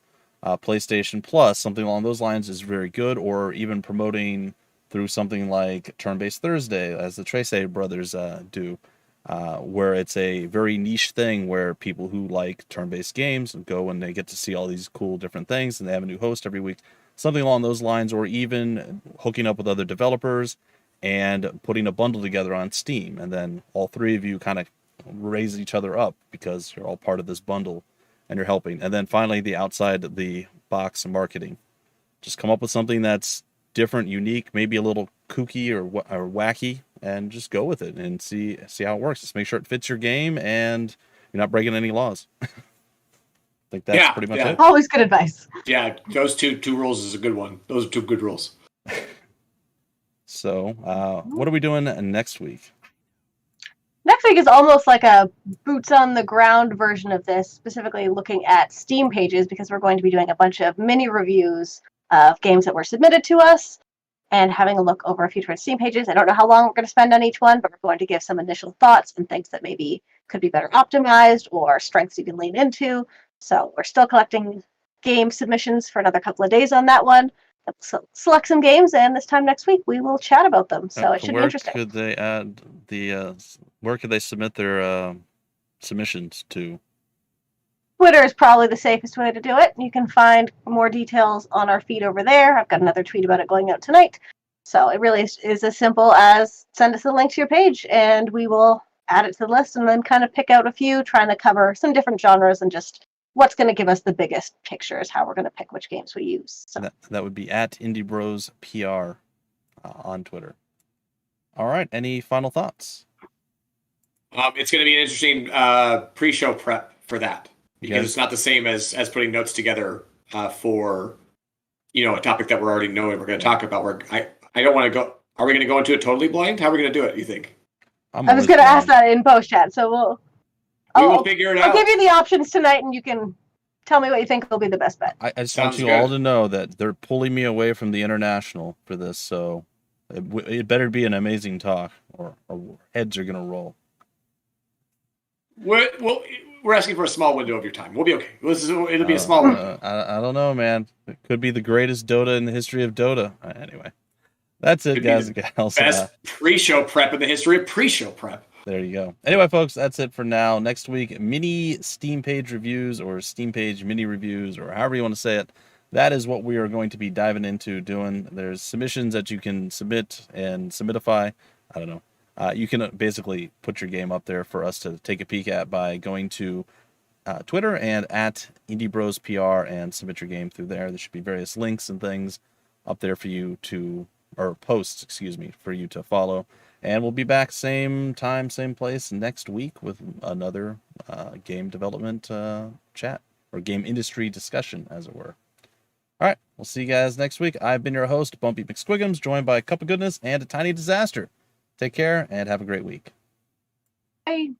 PlayStation Plus, something along those lines is very good. Or even promoting through something like Turn-Based Thursday, as the Trace brothers do, where it's a very niche thing where people who like turn-based games go and they get to see all these cool different things, and they have a new host every week, something along those lines. Or even hooking up with other developers and putting a bundle together on Steam, and then all three of you kind of raise each other up because you're all part of this bundle and you're helping. And then finally, the outside the box marketing. Just come up with something that's different, unique, maybe a little kooky or wacky, and just go with it and see how it works. Just make sure it fits your game and you're not breaking any laws. I think that's pretty much it. Always good advice. Yeah, those two rules is a good one. Those are two good rules. So, what are we doing next week? Next week is almost like a boots on the ground version of this, specifically looking at Steam pages, because we're going to be doing a bunch of mini reviews of games that were submitted to us and having a look over a few different Steam pages. I don't know how long we're going to spend on each one, but we're going to give some initial thoughts and things that maybe could be better optimized or strengths you can lean into. So we're still collecting game submissions for another couple of days on that one. Select some games, and this time next week we will chat about them. So it should be interesting. Where could they add where could they submit their submissions to? Twitter is probably the safest way to do it. You can find more details on our feed over there. I've got another tweet about it going out tonight. So it really is as simple as send us a link to your page, and we will add it to the list and then kind of pick out a few, trying to cover some different genres and just what's going to give us the biggest picture is how we're going to pick which games we use. So that would be at IndieBrosPR on Twitter. All right. Any final thoughts? It's going to be an interesting pre-show prep for that, because it's not the same as putting notes together for a topic that we're already knowing we're going to talk about. I don't want to go. Are we going to go into it totally blind? How are we going to do it, you think? I was going to ask that in post chat, so we will figure it out. I'll give you the options tonight, and you can tell me what you think will be the best bet. I just want you all to know that they're pulling me away from the international for this, so it better be an amazing talk, or heads are going to roll. We're asking for a small window of your time. We'll be okay. It'll be a small window. I don't know, man. It could be the greatest Dota in the history of Dota. Anyway, that's it, guys and gals. Best pre-show prep in the history of pre-show prep. There you go. Anyway, folks, that's it for now. Next week, mini Steam page reviews or Steam page mini reviews, or however you want to say it. That is what we are going to be diving into doing. There's submissions that you can submit and submitify. I don't know. You can basically put your game up there for us to take a peek at by going to Twitter and at IndieBrosPR and submit your game through there. There should be various links and things up there for you to, or posts, for you to follow. And we'll be back same time, same place next week with another game development chat. or game industry discussion, as it were. All right, we'll see you guys next week. I've been your host, Bumpy McSquigums, joined by Cupogoodness and a Tiny Disaster. Take care and have a great week. Bye.